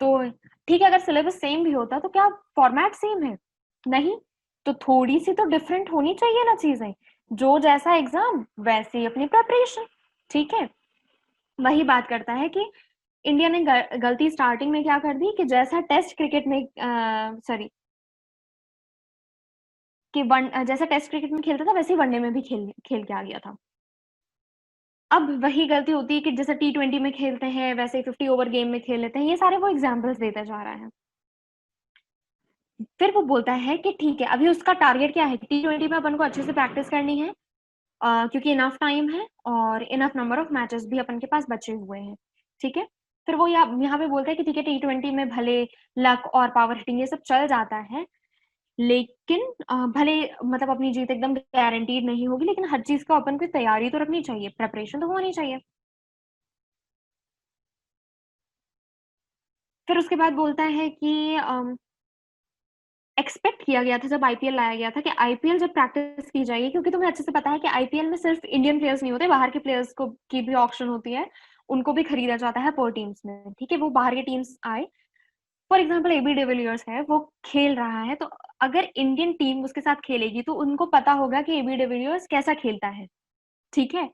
तो ठीक है, अगर सिलेबस सेम भी होता तो क्या फॉर्मेट सेम है? नहीं, तो थोड़ी सी तो डिफरेंट होनी चाहिए ना चीजें। जो जैसा एग्जाम वैसे ही अपनी प्रिपरेशन। ठीक है, वही बात करता है कि इंडिया ने गलती स्टार्टिंग में क्या कर दी कि जैसा टेस्ट क्रिकेट में सॉरी कि जैसा टेस्ट क्रिकेट में खेलता था वैसे ही वनडे में भी खेल के आ गया था। अब वही गलती होती है कि जैसे T20 में खेलते हैं वैसे ही 50 ओवर गेम में खेल लेते हैं। ये सारे वो एग्जाम्पल्स देता जा रहा है। फिर वो बोलता है कि ठीक है, अभी उसका टारगेट क्या है, T20 में अपन को अच्छे से प्रैक्टिस करनी है क्योंकि इनफ टाइम है और इनफ नंबर ऑफ मैचेस भी अपन के पास बचे हुए हैं। ठीक है, फिर वो यहाँ पे बोलता है कि ठीक है, T20 में भले लक और पावर हिटिंग ये सब चल जाता है, लेकिन भले मतलब अपनी जीत एकदम गारंटीड नहीं होगी, लेकिन हर चीज का अपन को तैयारी तो रखनी चाहिए, प्रिपरेशन तो होनी चाहिए। फिर उसके बाद बोलता है कि एक्सपेक्ट किया गया था जब आईपीएल लाया गया था कि आईपीएल जब प्रैक्टिस की जाएगी, क्योंकि तुम्हें अच्छे से पता है कि आईपीएल में सिर्फ इंडियन प्लेयर्स नहीं होते, बाहर के प्लेयर्स को की भी ऑप्शन होती है, उनको भी खरीदा जाता है पर टीम्स में। ठीक है, वो बाहर के टीम्स आए, फॉर एग्जाम्पल एबी डिविलियर्स है, वो खेल रहा है, तो अगर इंडियन टीम उसके साथ खेलेगी तो उनको पता होगा कि एबी डिविलियर्स कैसा खेलता है। ठीक है,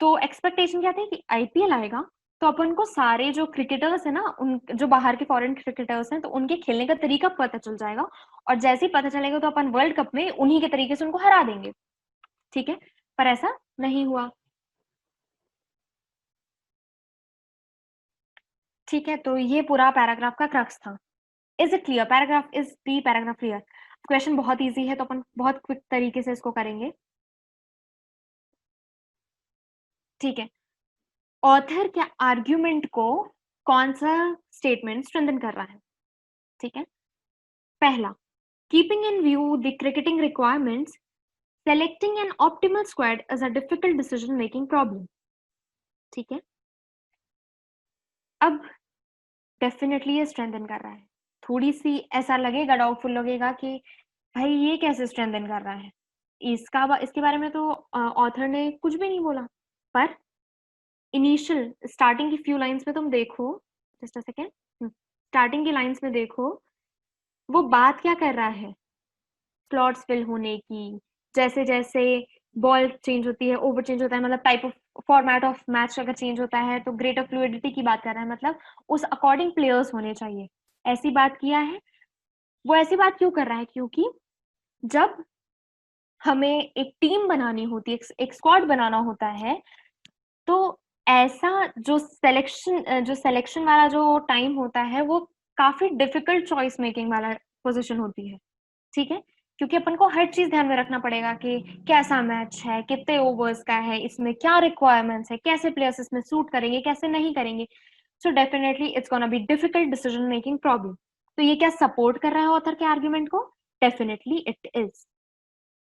तो एक्सपेक्टेशन क्या थी कि आईपीएल आएगा तो अपन को सारे जो क्रिकेटर्स है ना, उन जो बाहर के फॉरेन क्रिकेटर्स हैं, तो उनके खेलने का तरीका पता चल जाएगा और जैसे ही पता चलेगा तो अपन वर्ल्ड कप में उन्हीं के तरीके से उनको हरा देंगे। ठीक है, पर ऐसा नहीं हुआ। ठीक है, तो ये पूरा पैराग्राफ का क्रक्स था। Is it clear? Paragraph clear? Question बहुत इजी है तो अपन बहुत क्विक तरीके से इसको करेंगे। ठीक है, ऑथर क्या आर्ग्यूमेंट को कौन सा स्टेटमेंट स्ट्रेंथन कर रहा है? ठीक है, पहला, keeping in view the cricketing requirements, selecting an optimal squad is a difficult decision making problem. ठीक है, अब डेफिनेटली ये स्ट्रेंथन कर रहा है। थोड़ी सी ऐसा लगेगा, डाउटफुल लगेगा कि भाई ये कैसे स्ट्रेंथन कर रहा है, इसके बारे में तो ऑथर ने कुछ भी नहीं बोला। पर इनिशियल स्टार्टिंग की फ्यू लाइंस में तुम देखो, जस्ट अ सेकेंड, स्टार्टिंग की लाइंस में देखो वो बात क्या कर रहा है, स्लॉट्स फिल होने की, जैसे जैसे बॉल चेंज होती है, ओवर चेंज होता है, मतलब type of format of match अगर चेंज होता है तो ग्रेटर फ्लूइडिटी की बात कर रहा है, मतलब उस अकॉर्डिंग प्लेयर्स होने चाहिए, ऐसी बात किया है। वो ऐसी बात क्यों कर रहा है? क्योंकि जब हमें एक टीम बनानी होती है, एक स्क्वाड बनाना होता है, तो ऐसा जो सिलेक्शन वाला जो टाइम होता है वो काफी डिफिकल्ट चॉइस मेकिंग वाला पोजीशन होती है। ठीक है, क्योंकि अपन को हर चीज ध्यान में रखना पड़ेगा कि कैसा मैच है, कितने ओवर्स का है, इसमें क्या रिक्वायरमेंट्स है, कैसे प्लेयर्स इसमें सूट करेंगे, कैसे नहीं करेंगे. So definitely it's gonna be difficult decision making problem. तो ये क्या सपोर्ट कर रहा है ऑथर के आर्ग्यूमेंट को? Definitely it is.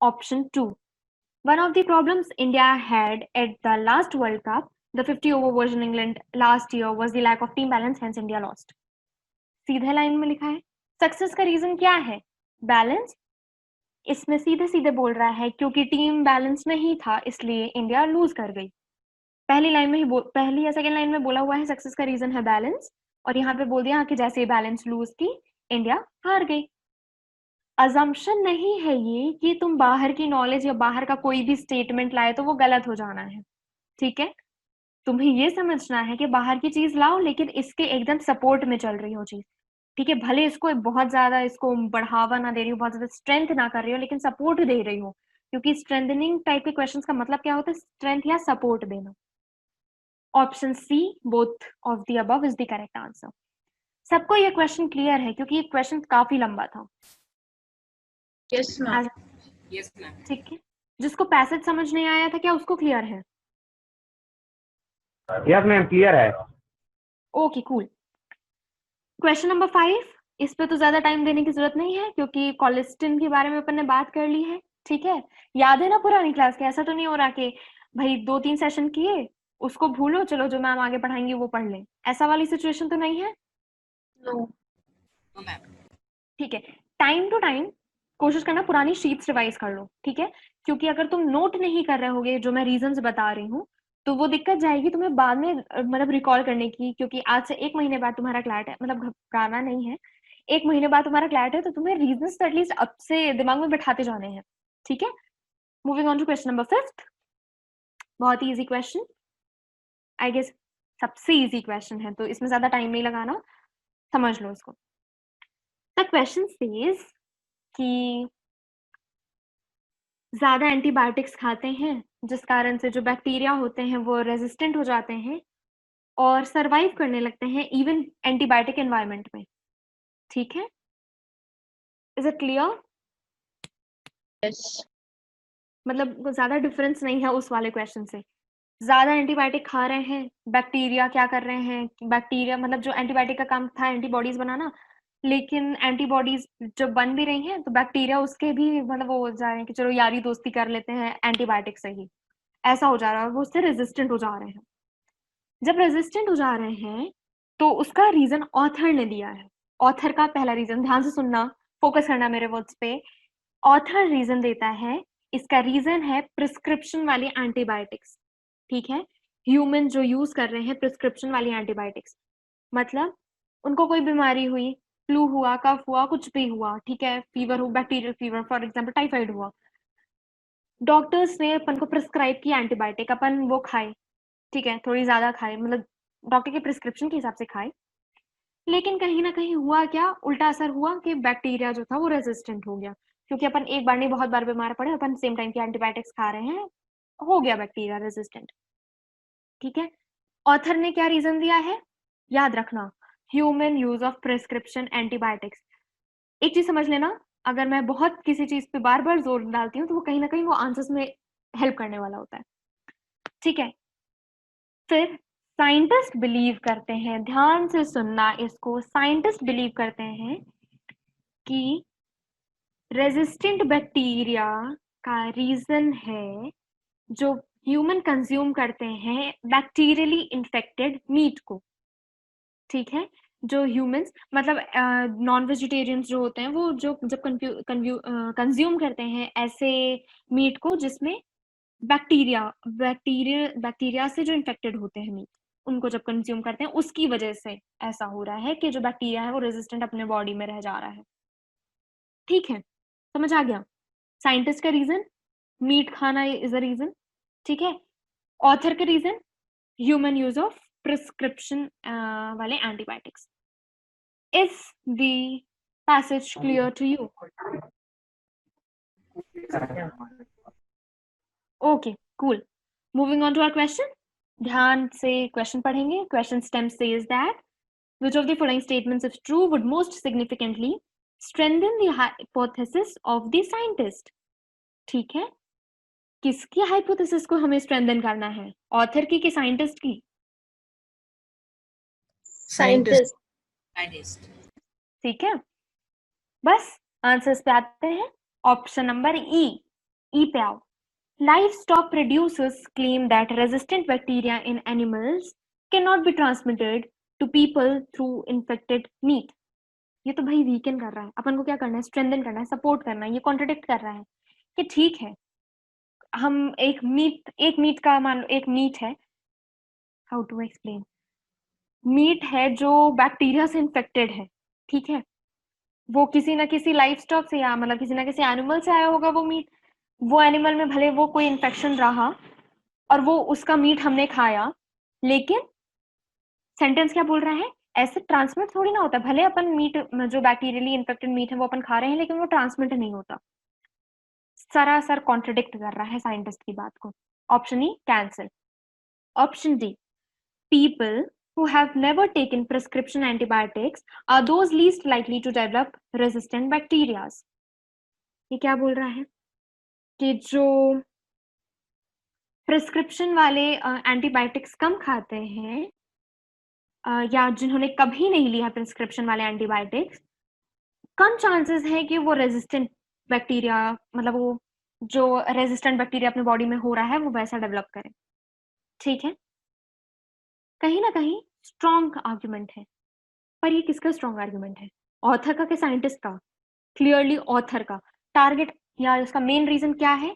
Option 2. One of the problems India had at the last World Cup, the 50 over version England last year, was the lack of team balance, hence India lost. सीधे लाइन में लिखा है. सक्सेस का रीजन क्या है? बैलेंस. इसमें सीधे सीधे बोल रहा है क्योंकि टीम बैलेंस नहीं था इसलिए इंडिया लूज कर गई. पहली लाइन में ही पहली या सेकंड लाइन में बोला हुआ है सक्सेस का रीजन है बैलेंस, और यहाँ पे बोल दिया कि जैसे ही बैलेंस लूज की इंडिया हार गई. अजम्पशन नहीं है ये कि तुम बाहर की नॉलेज या बाहर का कोई भी स्टेटमेंट लाए तो वो गलत हो जाना है. ठीक है, तुम्हें ये समझना है कि बाहर की चीज लाओ लेकिन इसके एकदम सपोर्ट में चल रही हो चीज. ठीक है, भले इसको बहुत ज्यादा इसको बढ़ावा ना दे रही हो, बहुत ज्यादा स्ट्रेंथ ना कर रही हो, लेकिन सपोर्ट दे रही हो. क्योंकि स्ट्रेंथनिंग टाइप के क्वेश्चंस का मतलब क्या होता है? स्ट्रेंथ या सपोर्ट देना. Option C, both of the above is the correct answer. सबको ये क्वेश्चन क्लियर है क्योंकि ये क्वेश्चन काफी लंबा था. Yes, ma'am. Yes, ma'am. ठीक है, जिसको पैसेज समझ नहीं आया था क्या उसको क्लियर है? यस मैम क्लियर है. Okay cool. Question number 5. इस पे तो ज्यादा टाइम देने की जरूरत नहीं है क्योंकि कोलेस्टिन के बारे में अपन ने बात कर ली है. ठीक है, याद है ना पुरानी क्लास के? ऐसा तो नहीं हो रहा कि भाई 2-3 सेशन किए उसको भूलो, चलो जो मैम आगे पढ़ाएंगी वो पढ़ लें. ऐसा वाली सिचुएशन तो नहीं है. No. No, ma'am. ठीक है, टाइम टू टाइम कोशिश करना पुरानी शीट्स रिवाइज कर लो. ठीक है, क्योंकि अगर तुम नोट नहीं कर रहे होगे जो मैं रीजंस बता रही हूँ तो वो दिक्कत जाएगी तुम्हें बाद में मतलब रिकॉल करने की. क्योंकि आज से 1 महीने बाद तुम्हारा क्लैट है, मतलब घबराना नहीं है, 1 महीने बाद तुम्हारा क्लैट है तो तुम्हें रीजंस तो एटलीस्ट अब से दिमाग में बैठाते जाने हैं. ठीक है, moving on to question number 5. बहुत ही इजी क्वेश्चन, आई गेस सबसे इजी क्वेश्चन है तो इसमें ज्यादा टाइम नहीं लगाना, समझ लो इसको. द क्वेश्चन सेज कि ज्यादा एंटीबायोटिक्स खाते हैं जिस कारण से जो बैक्टीरिया होते हैं वो रेजिस्टेंट हो जाते हैं और सरवाइव करने लगते हैं इवन एंटीबायोटिक एनवायरनमेंट में. ठीक है, इज इट क्लियर? Yes. मतलब ज्यादा डिफरेंस नहीं है उस वाले क्वेश्चन से. ज्यादा एंटीबायोटिक खा रहे हैं, बैक्टीरिया क्या कर रहे हैं? बैक्टीरिया मतलब जो एंटीबायोटिक का काम था एंटीबॉडीज बनाना, लेकिन एंटीबॉडीज जब बन भी रही हैं तो बैक्टीरिया उसके भी मतलब वो हो जा रहे हैं कि चलो यारी दोस्ती कर लेते हैं एंटीबायोटिक से ही. ऐसा हो जा रहा है, वो उससे रेजिस्टेंट हो जा रहे हैं. जब रेजिस्टेंट हो जा रहे हैं तो उसका रीजन ऑथर ने दिया है. ऑथर का पहला रीजन, ध्यान से सुनना, फोकस करना मेरे वर्ड्स पे. ऑथर रीजन देता है, इसका रीजन है प्रिस्क्रिप्शन वाली एंटीबायोटिक्स. ठीक है, ह्यूमन जो यूज कर रहे हैं प्रिस्क्रिप्शन वाली एंटीबायोटिक्स, मतलब उनको कोई बीमारी हुई, फ्लू हुआ, कफ हुआ, कुछ भी हुआ, ठीक है, फीवर हो, bacterial fever for example typhoid हुआ, डॉक्टर्स ने अपन को प्रिस्क्राइब किया एंटीबायोटिक, अपन वो खाए. ठीक है, थोड़ी ज्यादा खाए, मतलब डॉक्टर के प्रिस्क्रिप्शन के हिसाब से खाए, लेकिन कहीं ना कहीं हुआ क्या, उल्टा असर हुआ कि बैक्टीरिया जो था वो रेजिस्टेंट हो गया. क्योंकि अपन एक बार नहीं बहुत बार बीमार पड़े, अपन सेम टाइम की एंटीबायोटिक्स खा रहे हैं, हो गया बैक्टीरिया रेजिस्टेंट. ठीक है, ऑथर ने क्या रीजन दिया है? याद रखना, human use of prescription antibiotics. एक चीज समझ लेना, अगर मैं बहुत किसी चीज पे बार बार जोर डालती हूँ तो वो कहीं ना कहीं वो आंसर्स में हेल्प करने वाला होता है. ठीक है, फिर साइंटिस्ट बिलीव करते हैं, ध्यान से सुनना इसको, साइंटिस्ट बिलीव करते हैं कि रेजिस्टेंट बैक्टीरिया का रीजन है जो ह्यूमन कंज्यूम करते हैं बैक्टीरियली इन्फेक्टेड मीट को. ठीक है, जो ह्यूमंस मतलब नॉन वेजिटेरियंस जो होते हैं वो जो जब कंज्यूम करते हैं ऐसे मीट को जिसमें बैक्टीरिया से जो इन्फेक्टेड होते हैं मीट, उनको जब कंज्यूम करते हैं उसकी वजह से ऐसा हो रहा है कि जो बैक्टीरिया है वो रेजिस्टेंट अपने बॉडी में रह जा रहा है. ठीक है, समझ आ गया? साइंटिस्ट का रीजन मीट खाना इज अ रीजन. ठीक है, ऑथर का reason human use of prescription वाले antibiotics. Is the passage clear to you? Okay cool, moving on to our question. ध्यान से क्वेश्चन पढ़ेंगे. Question stem says that which of the following statements if true would most significantly strengthen the hypothesis of the scientist. ठीक है, किसकी हाइपोथेसिस को हमें स्ट्रेंथन करना है, ऑथर की कि साइंटिस्ट की? Scientist. Scientist. ठीक है, बस आंसर्स पे आते हैं. ऑप्शन नंबर ई पे आओ. Livestock producers claim that resistant bacteria in animals cannot be transmitted to people through infected meat. ये तो भाई वीकन कर रहा है, अपन को क्या करना है, स्ट्रेंथन करना है, सपोर्ट करना है. ये कॉन्ट्रडिक्ट कर रहा है कि ठीक है, हम एक मीट का मान लो एक मीट है, हाउ टू एक्सप्लेन, मीट है जो बैक्टीरिया से इन्फेक्टेड है. ठीक है, वो किसी ना किसी लाइफ स्टॉक से या मतलब किसी ना किसी एनिमल से आया होगा वो मीट. वो एनिमल में भले वो कोई इन्फेक्शन रहा और वो उसका मीट हमने खाया, लेकिन सेंटेंस क्या बोल रहा है, ऐसे ट्रांसमिट थोड़ी ना होता. भले अपन मीट जो बैक्टीरियली इन्फेक्टेड मीट है वो अपन खा रहे हैं, लेकिन वो ट्रांसमिट नहीं होता. सरासर कॉन्ट्रडिक्ट कर रहा है साइंटिस्ट की बात को. Option E cancel. Option D, people who have never taken prescription antibiotics are those least likely to develop resistant bacteria. ये क्या बोल रहा है कि जो प्रिस्क्रिप्शन वाले एंटीबायोटिक्स कम खाते हैं या जिन्होंने कभी नहीं लिया प्रिस्क्रिप्शन वाले एंटीबायोटिक्स, कम चांसेस है कि वो रेजिस्टेंट बैक्टीरिया, मतलब वो जो रेजिस्टेंट बैक्टीरिया अपने बॉडी में हो रहा है वो वैसा डेवलप करे. ठीक है, कहीं ना कहीं स्ट्रॉन्ग आर्ग्यूमेंट है, पर ये किसका स्ट्रॉन्ग आर्ग्यूमेंट है, ऑथर का कि साइंटिस्ट का? क्लियरली ऑथर का. टारगेट या उसका मेन रीजन क्या है,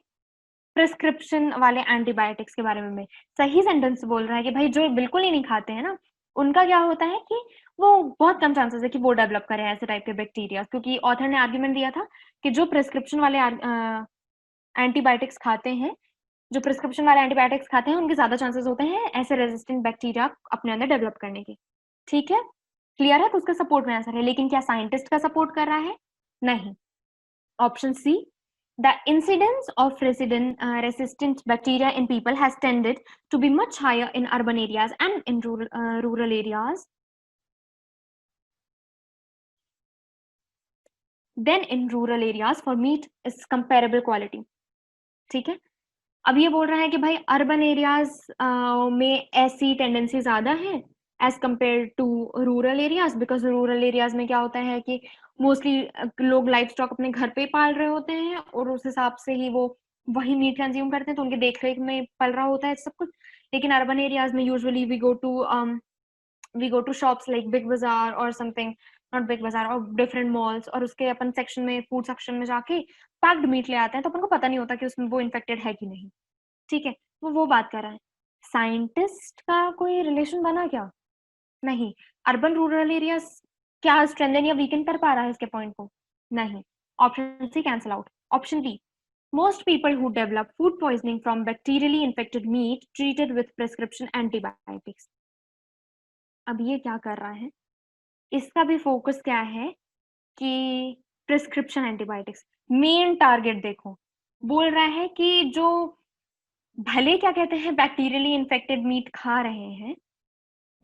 प्रिस्क्रिप्शन वाले एंटीबायोटिक्स के बारे में सही सेंटेंस बोल रहा है कि भाई जो बिल्कुल ही नहीं खाते हैं ना, उनका क्या होता है कि वो बहुत कम चांसेस है कि वो डेवलप करें ऐसे टाइप के बैक्टीरिया. क्योंकि ऑथर ने आर्ग्यूमेंट दिया था कि जो प्रिस्क्रिप्शन वाले एंटीबायोटिक्स खाते हैं, जो प्रिस्क्रिप्शन वाले एंटीबायोटिक्स खाते हैं, उनके ज्यादा चांसेस होते हैं ऐसे रेजिस्टेंट बैक्टीरिया अपने अंदर डेवलप करने के. ठीक है, क्लियर है? तो उसका सपोर्ट में आंसर है. लेकिन क्या साइंटिस्ट का सपोर्ट कर रहा है? नहीं. Option C, the incidence of resistant bacteria in people has tended to be much higher in urban areas and in rural areas than in rural areas for meat is comparable quality. ठीक है, अब ये बोल रहा है कि भाई अर्बन एरियाज में ऐसी टेंडेंसी ज्यादा है as compare to rural areas, because rural areas में क्या होता है कि मोस्टली लोग लाइफ स्टॉक अपने घर पे पाल रहे होते हैं और उस हिसाब से ही वो वही मीट कंज्यूम करते हैं, तो उनके देख रेख में पल रहा होता है सब कुछ. लेकिन अर्बन एरियाज में usually we go to shops like Big Bazaar और समथिंग, नॉट बिग बाजार, और डिफरेंट मॉल्स, और उसके अपन सेक्शन में, फूड सेक्शन में जाके पैक्ड मीट ले आते हैं, तो अपन को पता नहीं होता कि उसमें वो इन्फेक्टेड है कि नहीं. ठीक है, वो बात कर रहा है. साइंटिस्ट का कोई रिलेशन बना क्या? नहीं. अर्बन रूरल एरिया क्या स्ट्रेंथन या वीकन कर पा रहा है इसके पॉइंट को? नहीं. Option C cancel out. Option B, most people who develop food poisoning from bacterially infected meat treated with prescription antibiotics. अब ये क्या कर रहा है, इसका भी फोकस क्या है कि प्रिस्क्रिप्शन एंटीबायोटिक्स. मेन टारगेट देखो, बोल रहा है कि जो भले क्या कहते हैं बैक्टीरियली इन्फेक्टेड मीट खा रहे हैं,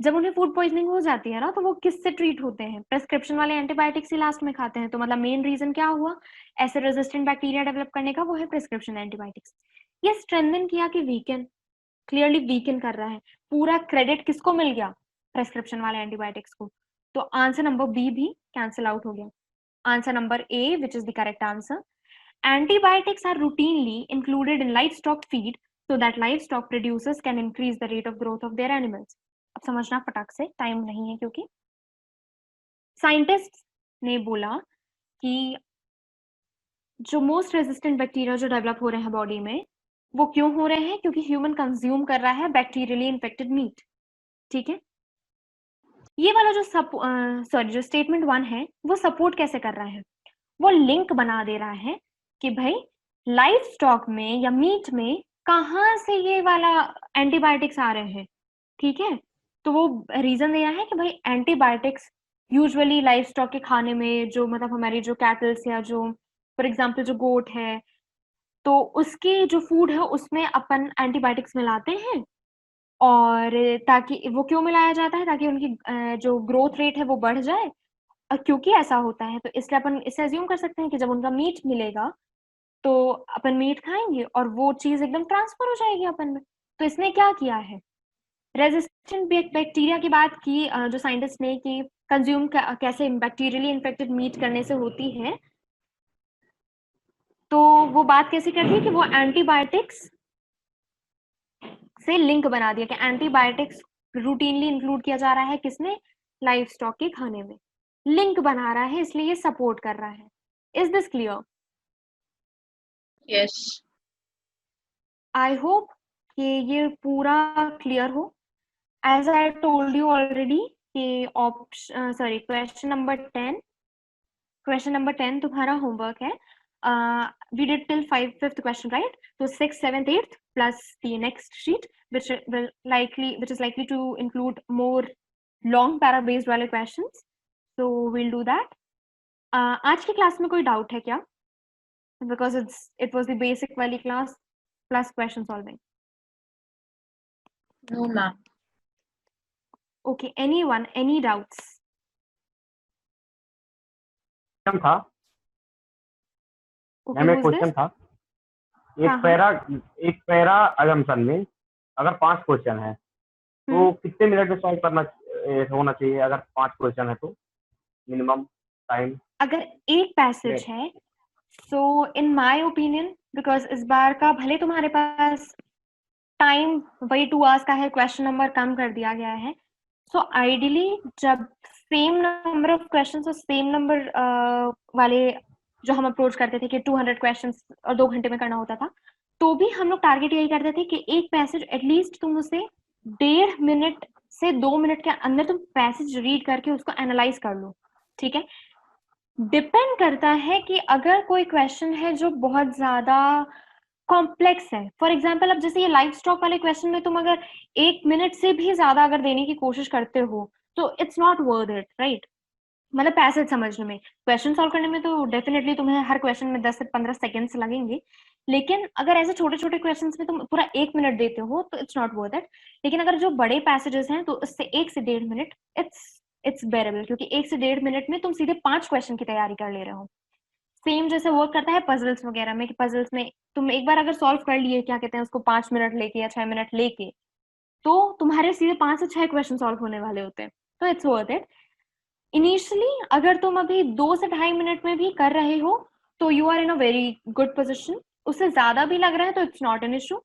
जब उन्हें फूड पॉइजनिंग हो जाती है ना, तो वो किससे ट्रीट होते हैं? प्रिस्क्रिप्शन वाले एंटीबायोटिक्स ही लास्ट में खाते हैं. तो मतलब मेन रीजन क्या हुआ ऐसे रेजिस्टेंट बैक्टीरिया डेवलप करने का, वो है प्रिस्क्रिप्शन एंटीबायोटिक्स. ये स्ट्रेंथन किया कि वीकन? क्लियरली वीकन कर रहा है. पूरा क्रेडिट किसको मिल गया? प्रिस्क्रिप्शन वाले एंटीबायोटिक्स को. तो आंसर नंबर बी भी कैंसिल आउट हो गया. Answer number A, which is the correct answer. Antibiotics are routinely included in livestock feed so that livestock producers can increase the rate of growth of their animals. अब समझना फटाक से, टाइम नहीं है, क्योंकि साइंटिस्ट ने बोला कि जो मोस्ट रेजिस्टेंट बैक्टीरिया जो डेवलप हो रहे हैं बॉडी में, वो क्यों हो रहे हैं? क्योंकि ह्यूमन कंज्यूम कर रहा है बैक्टीरियली इन्फेक्टेड मीट. ठीक है, ये वाला जो स्टेटमेंट 1 है वो सपोर्ट कैसे कर रहा है? वो लिंक बना दे रहा है कि भाई लाइफ स्टॉक में या मीट में कहाँ से ये वाला एंटीबायोटिक्स आ रहे हैं. ठीक है, तो वो रीजन दे रहा है कि भाई एंटीबायोटिक्स यूजुअली लाइफ स्टॉक के खाने में, जो मतलब हमारी जो कैटल्स या जो फॉर एग्जांपल जो गोट है, तो उसकी जो फूड है उसमें अपन एंटीबायोटिक्स मिलाते हैं. और ताकि वो क्यों मिलाया जाता है? ताकि उनकी जो ग्रोथ रेट है वो बढ़ जाए, क्योंकि ऐसा होता है तो इसलिए अपन इसे अज्यूम कर सकते हैं कि जब उनका मीट मिलेगा तो अपन मीट खाएंगे और वो चीज एकदम ट्रांसफर हो जाएगी अपन में। तो इसने क्या किया है, रेजिस्टेंट बैक्टीरिया की बात की जो साइंटिस्ट ने कि कंज्यूम कैसे बैक्टीरियली इन्फेक्टेड मीट करने से होती है, तो वो बात कैसे करती है कि वो एंटीबायोटिक्स से लिंक बना दिया कि एंटीबायोटिक्स रूटीनली इंक्लूड किया जा रहा है किसने, लाइव स्टॉक के खाने में लिंक बना रहा है, इसलिए ये सपोर्ट कर रहा है। Is this clear? Yes. I hope कि ये पूरा क्लियर हो। As I told you already कि ऑप्शन क्वेश्चन नंबर 10 तुम्हारा होमवर्क है। We did till 5th question, right? So 6th, 7th, 8th plus the next sheet, which is likely to include more long para based वाले questions. So we'll do that. आज की क्लास में कोई डाउट है क्या? Because it was the basic वाली class plus question solving. No, ma'am. Okay, anyone, any doubts? Question था Okay, मैम, एक who's क्वेश्चन this? था। हाँ, एक पैरा अजम्पशन में अगर 5 क्वेश्चन है तो कितने मिनट में सॉल्व करना होना चाहिए? अगर 5 क्वेश्चन है तो मिनिमम टाइम। अगर एक पैसेज है, सो इन माय ओपिनियन, बिकॉज इस बार का भले तुम्हारे पास टाइम वही 2 आवर्स का है, क्वेश्चन नंबर कम कर दिया गया है, सो आइडियली जब सेम नंबर ऑफ क्वेश्चंस और सेम नंबर वाले जो हम अप्रोच करते थे कि 200 क्वेश्चंस और 2 घंटे में करना होता था, तो भी हम लोग टारगेट यही करते थे कि एक पैसेज एटलीस्ट तुम उसे 1.5 मिनट से 2 मिनट के अंदर तुम पैसेज रीड करके उसको एनालाइज कर लो। ठीक है, डिपेंड करता है कि अगर कोई क्वेश्चन है जो बहुत ज्यादा कॉम्प्लेक्स है, फॉर एग्जाम्पल अब जैसे ये लाइफ स्टॉक वाले क्वेश्चन में तुम अगर 1 मिनट से भी ज्यादा अगर देने की कोशिश करते हो तो it's not worth it, right? मतलब पैसेज समझने में, क्वेश्चन सॉल्व करने में तो डेफिनेटली तुम्हें हर क्वेश्चन में 10 से 15 सेकेंड्स लगेंगे, लेकिन अगर ऐसे छोटे छोटे क्वेश्चन में तुम पूरा 1 मिनट देते हो तो इट्स नॉट वर्थ इट। लेकिन अगर जो बड़े पैसेजेस हैं तो इससे 1 से 1.5 मिनट इट्स बेरेबल, क्योंकि 1 से 1.5 मिनट में तुम सीधे 5 क्वेश्चन की तैयारी कर ले रहे हो। सेम जैसे वर्क करता है पजल्स वगैरह में कि पजल्स में तुम एक बार अगर सॉल्व कर लिए, क्या कहते हैं उसको, 5 मिनट लेके या 6 मिनट लेके, तो तुम्हारे सीधे 5 से 6 क्वेश्चन सॉल्व होने वाले होते हैं, तो इट्स वर्थ इट। इनिशियली अगर तुम अभी 2 से 2.5 मिनट में भी कर रहे हो तो you are in a very good position. उससे ज्यादा भी लग रहा है तो it's not an issue.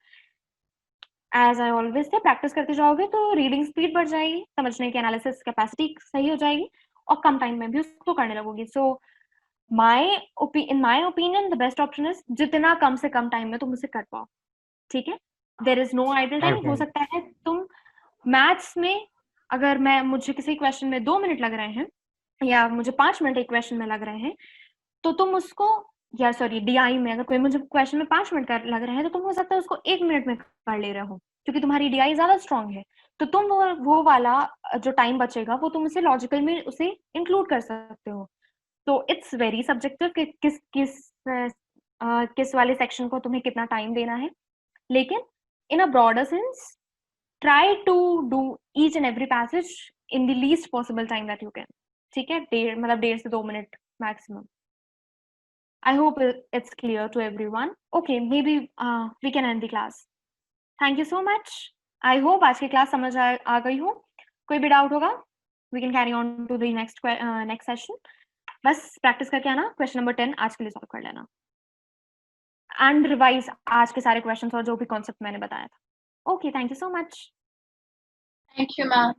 As I always say practice करते जाओगे तो रीडिंग स्पीड बढ़ जाएगी, समझने की एनालिसिस कैपेसिटी सही हो जाएगी और कम टाइम में भी उसको करने लगोगी। सो in my opinion the best option is जितना कम से कम टाइम में तुम उसे कर पाओ। ठीक है, there is no idle time। हो सकता है तुम मैथ्स में अगर मुझे किसी क्वेश्चन में 2 मिनट लग रहे हैं या मुझे 5 मिनट एक क्वेश्चन में लग रहे हैं, तो तुम उसको, या सॉरी डीआई में अगर कोई मुझे क्वेश्चन में 5 मिनट लग रहे हैं तो तुम हो सकता है उसको 1 मिनट में कर ले रहे हो, क्योंकि तुम्हारी डीआई ज्यादा स्ट्रांग है। तो तुम वो वाला जो टाइम बचेगा वो तुम उसे लॉजिकल में उसे इंक्लूड कर सकते हो। तो इट्स वेरी सब्जेक्टिव कि किस वाले सेक्शन को तुम्हें कितना टाइम देना है, लेकिन in a broader sense try to do each and every passage in the least possible time that you can. ठीक है, 1.5 से 2 minute maximum. I hope it's clear to everyone. Okay, maybe we can end the class. Thank you so much. I hope आज की क्लास समझ आ गई हो। कोई भी डाउट होगा we can carry on to the next session. बस प्रैक्टिस करके आना, क्वेश्चन नंबर 10 आज के लिए सॉल्व कर लेना एंड रिवाइज आज के सारे क्वेश्चंस और जो भी कॉन्सेप्ट मैंने बताया था। Okay, thank you so much. Thank you, ma'am.